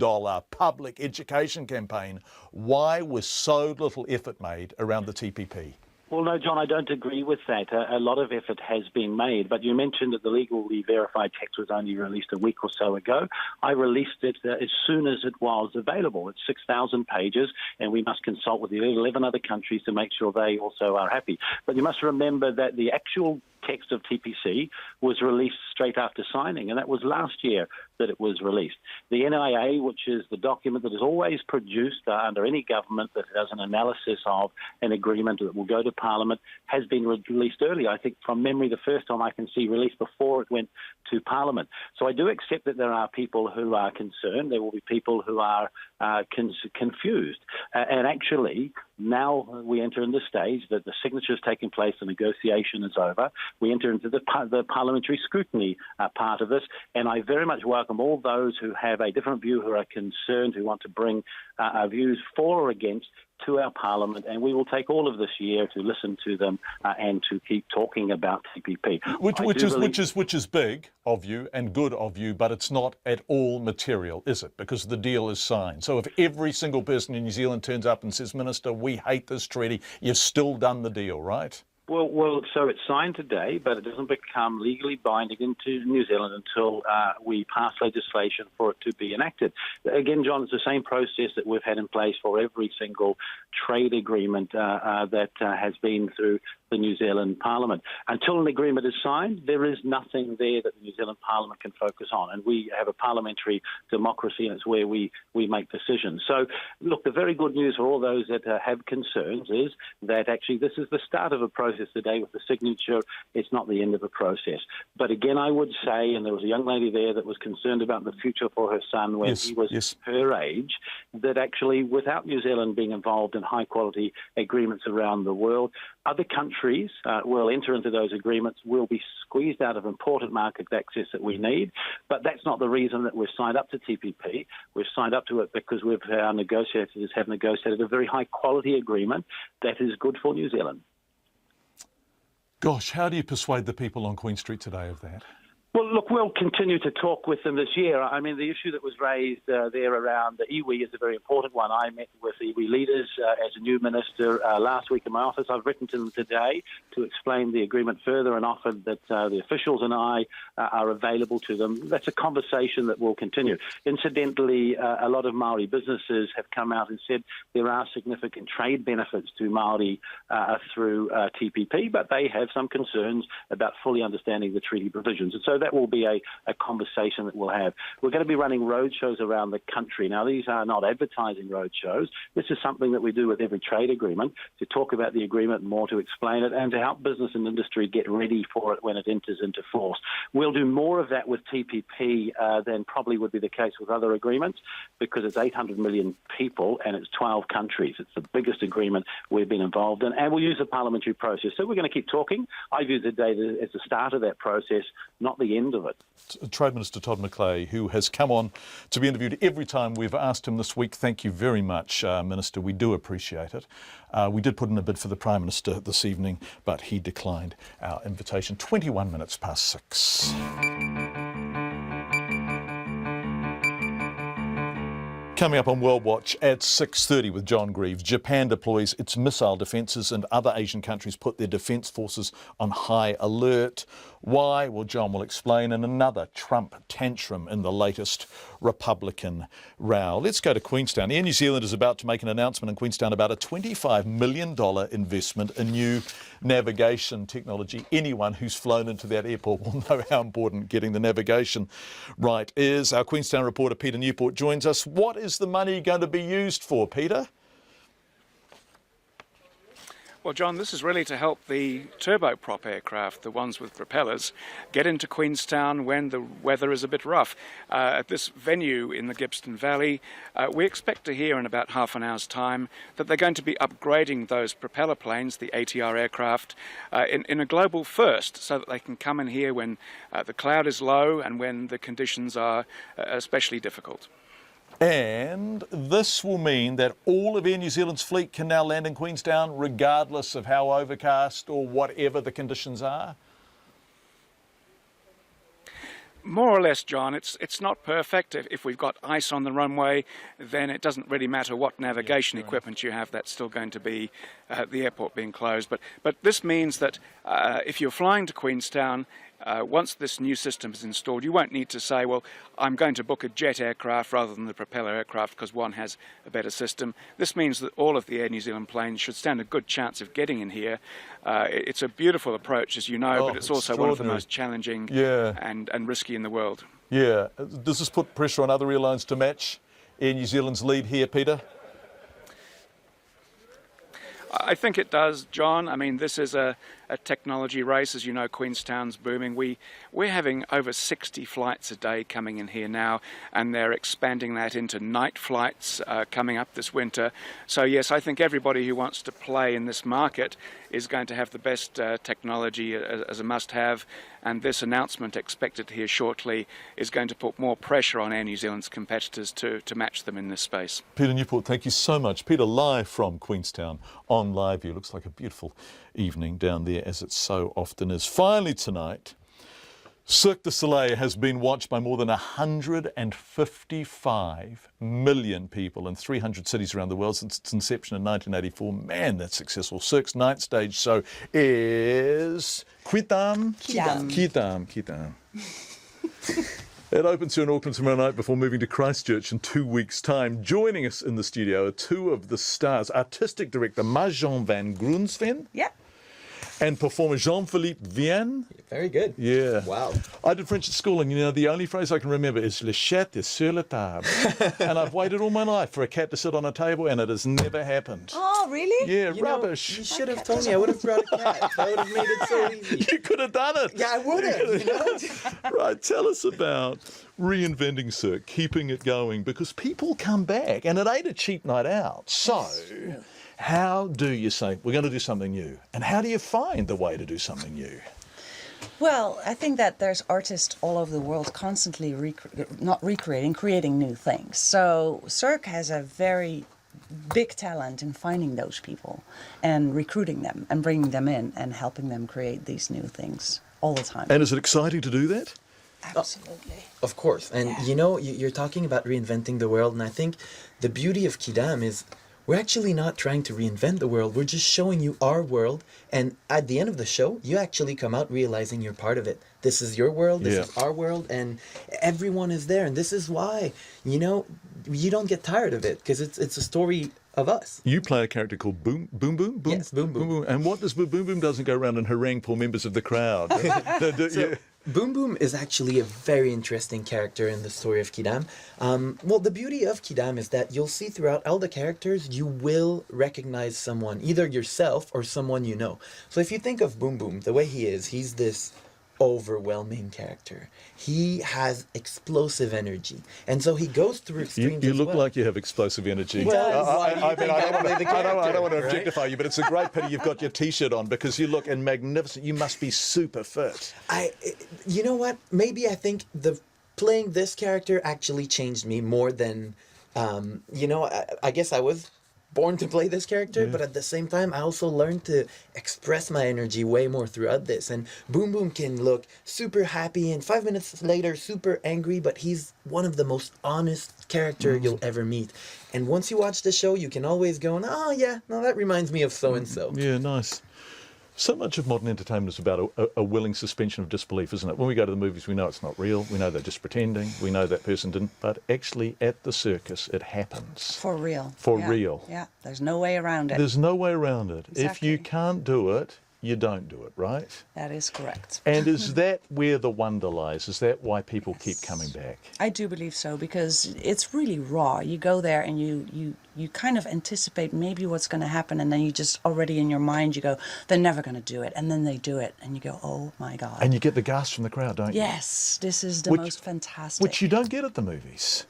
public education campaign. Why was so little effort made around the TPP? Well, no, John, I don't agree with that. A lot of effort has been made, but you mentioned that the legally verified text was only released a week or so ago. I released it as soon as it was available. It's 6,000 pages, and we must consult with the 11 other countries to make sure they also are happy. But you must remember that the actual text of TPC was released straight after signing, and that was last year that it was released. The NIA, which is the document that is always produced under any government that does an analysis of an agreement that will go to Parliament, has been released early. I think from memory, the first time I can see released before it went to Parliament. So I do accept that there are people who are concerned. There will be people who are confused. And actually, now we enter in the stage that the signature is taking place, the negotiation is over. We enter into the parliamentary scrutiny part of this, and I very much welcome all those who have a different view, who are concerned, who want to bring views for or against to our Parliament, and we will take all of this year to listen to them and to keep talking about TPP. Which is big of you and good of you, but it's not at all material, is it? Because the deal is signed. So if every single person in New Zealand turns up and says, Minister, we hate this treaty, you've still done the deal, right? Well, so it's signed today, but it doesn't become legally binding into New Zealand until we pass legislation for it to be enacted. Again, John, it's the same process that we've had in place for every single trade agreement that has been through the New Zealand Parliament. Until an agreement is signed, there is nothing there that the New Zealand Parliament can focus on. And we have a parliamentary democracy, and it's where we make decisions. So, look, the very good news for all those that have concerns is that actually this is the start of a process today with the signature. It's not the end of a process. But again, I would say, and there was a young lady there that was concerned about the future for her son when he was her age, that actually without New Zealand being involved in high-quality agreements around the world, other countries will enter into those agreements, will be squeezed out of important market access that we need. But that's not the reason that we've signed up to TPP. We've signed up to it because our negotiators have negotiated a very high-quality agreement that is good for New Zealand. Gosh, how do you persuade the people on Queen Street today of that? Well, look, we'll continue to talk with them this year. I mean, the issue that was raised there around the iwi is a very important one. I met with iwi leaders as a new minister last week in my office. I've written to them today to explain the agreement further and offered that the officials and I are available to them. That's a conversation that will continue. Incidentally, a lot of Māori businesses have come out and said there are significant trade benefits to Māori through TPP, but they have some concerns about fully understanding the treaty provisions. And so that will be a conversation that we'll have. We're going to be running roadshows around the country. Now, these are not advertising roadshows. This is something that we do with every trade agreement, to talk about the agreement more, to explain it, and to help business and industry get ready for it when it enters into force. We'll do more of that with TPP than probably would be the case with other agreements, because it's 800 million people and it's 12 countries. It's the biggest agreement we've been involved in, and we'll use the parliamentary process. So we're going to keep talking. I view the day as the start of that process, not the end of it. Trade Minister Todd McClay, who has come on to be interviewed every time we've asked him this week. Thank you very much, Minister. We do appreciate it. We did put in a bid for the Prime Minister this evening, but he declined our invitation. 21 minutes past 6. Coming up on World Watch at 6:30 with John Greaves, Japan deploys its missile defences and other Asian countries put their defence forces on high alert. Why? Well, John will explain. And another Trump tantrum in the latest Republican row. Let's go to Queenstown. Air New Zealand is about to make an announcement in Queenstown about a $25 million investment in new navigation technology. Anyone who's flown into that airport will know how important getting the navigation right is. Our Queenstown reporter Peter Newport joins us. What is the money going to be used for, Peter? Well, John, this is really to help the turboprop aircraft, the ones with propellers, get into Queenstown when the weather is a bit rough. At this venue in the Gippsland Valley, we expect to hear in about half an hour's time that they're going to be upgrading those propeller planes, the ATR aircraft, in a global first, so that they can come in here when the cloud is low and when the conditions are especially difficult. And this will mean that all of Air New Zealand's fleet can now land in Queenstown regardless of how overcast or whatever the conditions are? More or less, John. It's not perfect. If we've got ice on the runway, then it doesn't really matter what navigation equipment you have. That's still going to be the airport being closed. But this means that if you're flying to Queenstown, once this new system is installed, you won't need to say, well, I'm going to book a jet aircraft rather than the propeller aircraft because one has a better system. This means that all of the Air New Zealand planes should stand a good chance of getting in here. It's a beautiful approach, as you know, but it's also one of the most challenging and risky in the world. Yeah. Does this put pressure on other airlines to match Air New Zealand's lead here, Peter? I think it does, John. I mean, this is a technology race. As you know, Queenstown's booming. We're having over 60 flights a day coming in here now, and they're expanding that into night flights coming up this winter. So yes, I think everybody who wants to play in this market is going to have the best technology as a must-have, and this announcement expected here shortly is going to put more pressure on Air New Zealand's competitors to match them in this space. Peter Newport, thank you so much. Peter, live from Queenstown on Live View. Looks like a beautiful evening down there, as it so often is. Finally tonight, Cirque du Soleil has been watched by more than 155 million people in 300 cities around the world since its inception in 1984. Man, that's successful. Cirque's night stage show is Quidam. It opens here in Auckland tomorrow night before moving to Christchurch in 2 weeks' time. Joining us in the studio are two of the stars, artistic director Marjan van Grunsven. Yeah. And performer Jean-Philippe Vienne. Very good. Yeah. Wow. I did French at school, and you know, the only phrase I can remember is Le chat est sur la table. And I've waited all my life for a cat to sit on a table, and it has never happened. Oh, really? Yeah, rubbish. You should have told me. I would have brought a cat. That would have made it so easy. You could have done it. Yeah, I would have. You know? Right, tell us about reinventing Cirque, keeping it going, because people come back, and it ain't a cheap night out. So, how do you say, we're going to do something new? And how do you find the way to do something new? Well, I think that there's artists all over the world constantly creating new things. So Cirque has a very big talent in finding those people and recruiting them and bringing them in and helping them create these new things all the time. And is it exciting to do that? Absolutely. Of course. And you know, you're talking about reinventing the world, and I think the beauty of Quidam is we're actually not trying to reinvent the world. We're just showing you our world. And at the end of the show, you actually come out realizing you're part of it. This is your world. This is our world. And everyone is there. And this is why, you know, you don't get tired of it, because it's a story of us. You play a character called Boom Boom? Yes, Boom Boom. And what does Boom Boom doesn't go around and harangue poor members of the crowd? Boom Boom is actually a very interesting character in the story of Quidam. Well, the beauty of Quidam is that you'll see throughout all the characters, you will recognize someone, either yourself or someone you know. So if you think of Boom Boom, the way he is, he's this overwhelming character. He has explosive energy, and so he goes through extremes. You look like you have explosive energy. Well, I don't want to objectify you, but it's a great pity you've got your T-shirt on, because you look magnificent. You must be super fit. You know what? Maybe I think playing this character actually changed me more than, you know. I guess I was born to play this character, but at the same time I also learned to express my energy way more throughout this. And Boom Boom can look super happy and 5 minutes later super angry, but he's one of the most honest character you'll ever meet. And once you watch the show, you can always go, oh yeah, no, that reminds me of so and so. Yeah, nice. So much of modern entertainment is about a willing suspension of disbelief, isn't it? When we go to the movies, we know it's not real. We know they're just pretending. We know that person didn't. But actually, at the circus, it happens. For real. For real. Yeah, there's no way around it. There's no way around it. Exactly. If you can't do it, you don't do it, right? That is correct. And is that where the wonder lies? Is that why people keep coming back? I do believe so, because it's really raw. You go there and you kind of anticipate maybe what's going to happen, and then you just already in your mind you go, they're never going to do it, and then they do it, and you go, oh my God. And you get the gasp from the crowd, don't you? Yes, this is the most fantastic. Which you don't get at the movies.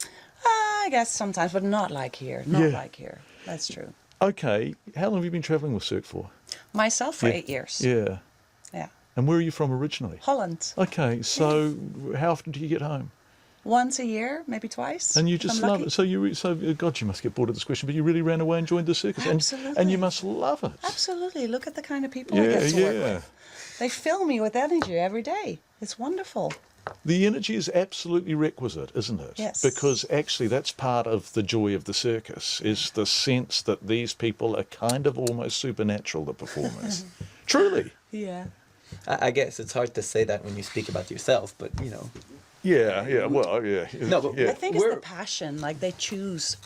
I guess sometimes, but not like here. Not like here. That's true. Okay, how long have you been travelling with Cirque for? Myself for 8 years. Yeah. Yeah. And where are you from originally? Holland. Okay, so how often do you get home? Once a year, maybe twice. And you just love it. So God, you must get bored of this question, but you really ran away and joined the circus. Absolutely. And you must love it. Absolutely. Look at the kind of people I get to work with. They fill me with energy every day. It's wonderful. The energy is absolutely requisite, isn't it? Yes. Because actually that's part of the joy of the circus, is the sense that these people are kind of almost supernatural, the performers. Truly. Yeah. I guess it's hard to say that when you speak about yourself, but you know. Yeah, well, yeah. No, but I think it's the passion. Like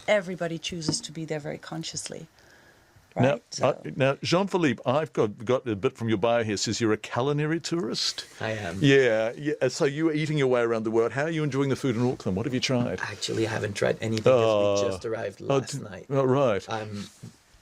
everybody chooses to be there very consciously. Right? Now, Jean-Philippe, I've got a bit from your bio here. It says you're a culinary tourist. I am. Yeah. So you were eating your way around the world. How are you enjoying the food in Auckland? What have you tried? Actually, I haven't tried anything because we just arrived last night. Oh, right. I'm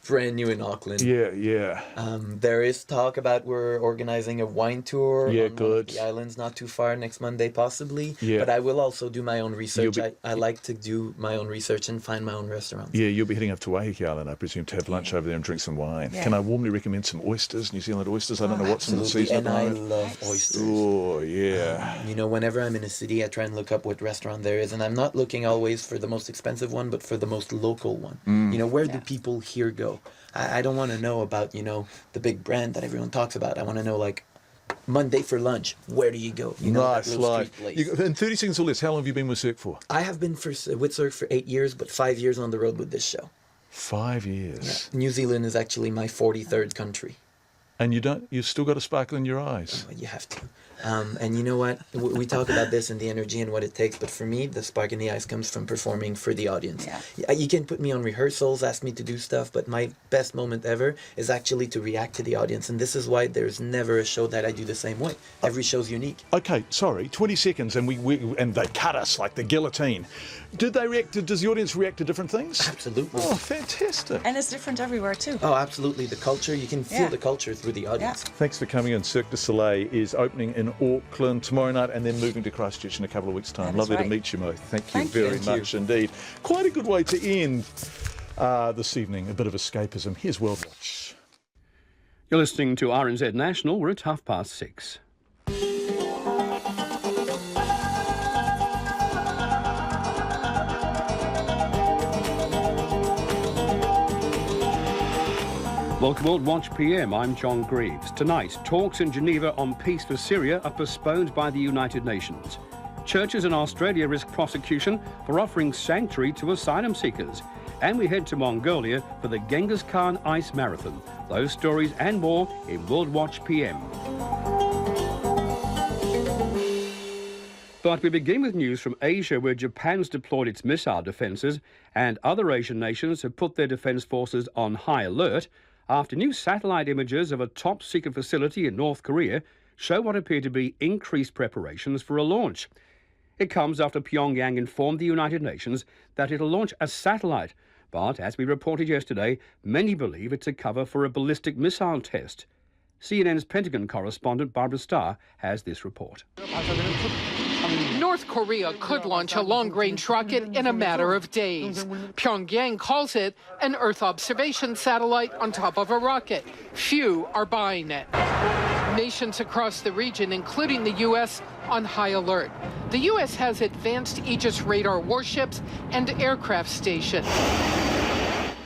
brand new in Auckland. Yeah. There is talk about we're organizing a wine tour on one of the islands not too far next Monday, possibly. Yeah. But I will also do my own research. I like to do my own research and find my own restaurants. Yeah, you'll be heading up to Waiheke Island, I presume, to have lunch over there and drink some wine. Yeah. Can I warmly recommend some oysters, New Zealand oysters? I don't know what's in the season. And I love oysters. Oh, yeah. You know, whenever I'm in a city, I try and look up what restaurant there is. And I'm not looking always for the most expensive one, but for the most local one. You know, where do people here go? I don't want to know about, you know, the big brand that everyone talks about. I want to know, like, Monday for lunch, where do you go? You know, nice, that little like. street place. In 30 seconds or less, how long have you been with Cirque for? I have been with Cirque for 8 years, but 5 years on the road with this show. 5 years? Yeah. New Zealand is actually my 43rd country. And you've still got a sparkle in your eyes. You have to. And you know what? We talk about this and the energy and what it takes, but for me, the spark in the eyes comes from performing for the audience. Yeah. You can put me on rehearsals, ask me to do stuff, but my best moment ever is actually to react to the audience. And this is why there's never a show that I do the same way. Every show's unique. Okay, sorry, 20 seconds, and and they cut us like the guillotine. Does the audience react to different things? Absolutely. Oh, fantastic. And it's different everywhere too. Oh, absolutely. The culture, you can feel the culture through the audience. Thanks for coming in. Cirque du Soleil is opening in Auckland tomorrow night and then moving to Christchurch in a couple of weeks' time. Lovely to meet you, Mo. Thank you very much indeed. Quite a good way to end this evening. A bit of escapism. Here's World Watch. You're listening to RNZ National. We're at 6:30. Welcome World Watch PM, I'm John Greaves. Tonight, talks in Geneva on peace for Syria are postponed by the United Nations. Churches in Australia risk prosecution for offering sanctuary to asylum seekers. And we head to Mongolia for the Genghis Khan Ice Marathon. Those stories and more in World Watch PM. But we begin with news from Asia, where Japan's deployed its missile defences and other Asian nations have put their defence forces on high alert after new satellite images of a top-secret facility in North Korea show what appear to be increased preparations for a launch. It comes after Pyongyang informed the United Nations that it'll launch a satellite, but as we reported yesterday, many believe it's a cover for a ballistic missile test. CNN's Pentagon correspondent Barbara Starr has this report. North Korea could launch a long-range rocket in a matter of days. Pyongyang calls it an Earth observation satellite on top of a rocket. Few are buying it. Nations across the region, including the U.S., on high alert. The U.S. has advanced Aegis radar warships and aircraft stationed.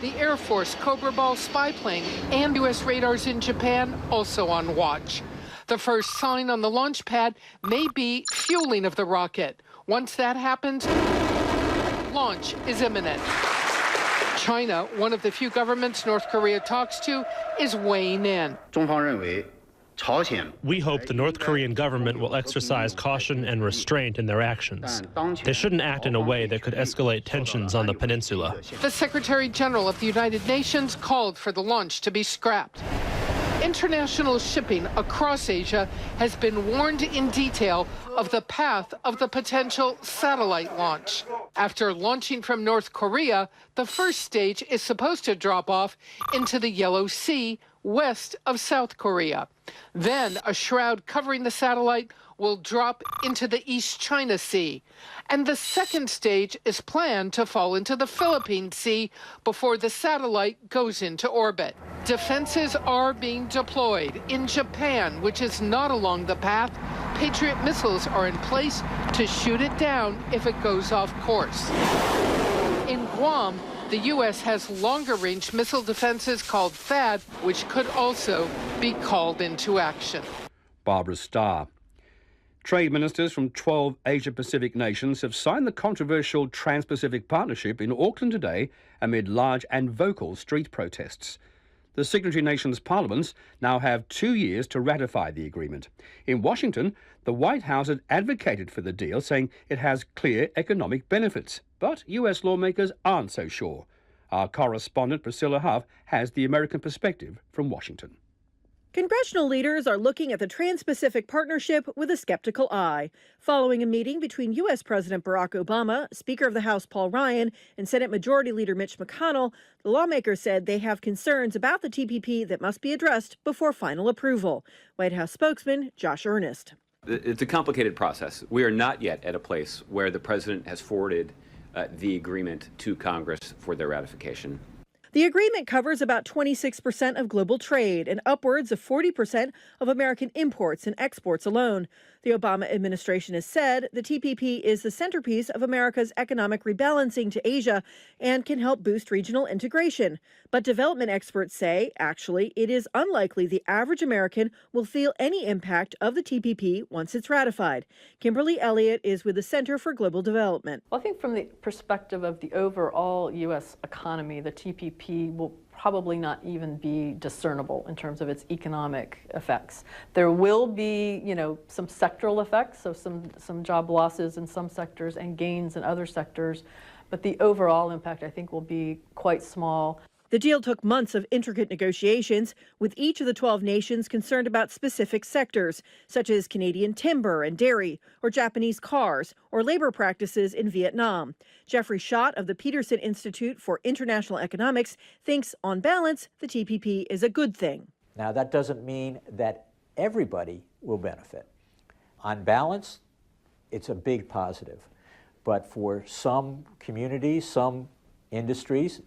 The Air Force Cobra Ball spy plane and U.S. radars in Japan also on watch. The first sign on the launch pad may be fueling of the rocket. Once that happens, launch is imminent. China, one of the few governments North Korea talks to, is weighing in. We hope the North Korean government will exercise caution and restraint in their actions. They shouldn't act in a way that could escalate tensions on the peninsula. The Secretary General of the United Nations called for the launch to be scrapped. International shipping across Asia has been warned in detail of the path of the potential satellite launch. After launching from North Korea, the first stage is supposed to drop off into the Yellow Sea, west of South Korea. Then a shroud covering the satellite will drop into the East China Sea. And the second stage is planned to fall into the Philippine Sea before the satellite goes into orbit. Defenses are being deployed in Japan, which is not along the path. Patriot missiles are in place to shoot it down if it goes off course. In Guam, the U.S. has longer-range missile defenses called THAAD, which could also be called into action. Barbara Starr. Trade ministers from 12 Asia-Pacific nations have signed the controversial Trans-Pacific Partnership in Auckland today amid large and vocal street protests. The signatory nations' parliaments now have 2 years to ratify the agreement. In Washington, the White House had advocated for the deal, saying it has clear economic benefits. But US lawmakers aren't so sure. Our correspondent Priscilla Huff has the American perspective from Washington. Congressional leaders are looking at the Trans-Pacific Partnership with a skeptical eye. Following a meeting between U.S. President Barack Obama, Speaker of the House Paul Ryan, and Senate Majority Leader Mitch McConnell, the lawmakers said they have concerns about the TPP that must be addressed before final approval. White House spokesman Josh Earnest. It's a complicated process. We are not yet at a place where the president has forwarded the agreement to Congress for their ratification. The agreement covers about 26% of global trade and upwards of 40% of American imports and exports alone. The Obama administration has said the TPP is the centerpiece of America's economic rebalancing to Asia and can help boost regional integration. But development experts say, actually, it is unlikely the average American will feel any impact of the TPP once it's ratified. Kimberly Elliott is with the Center for Global Development. Well, I think from the perspective of the overall U.S. economy, the TPP will probably not even be discernible in terms of its economic effects. There will be, some sectoral effects, so some job losses in some sectors and gains in other sectors, but the overall impact, I think, will be quite small. The deal took months of intricate negotiations, with each of the 12 nations concerned about specific sectors, such as Canadian timber and dairy, or Japanese cars, or labor practices in Vietnam. Jeffrey Schott of the Peterson Institute for International Economics thinks, on balance, the TPP is a good thing. Now, that doesn't mean that everybody will benefit. On balance, it's a big positive. But for some communities, some industries,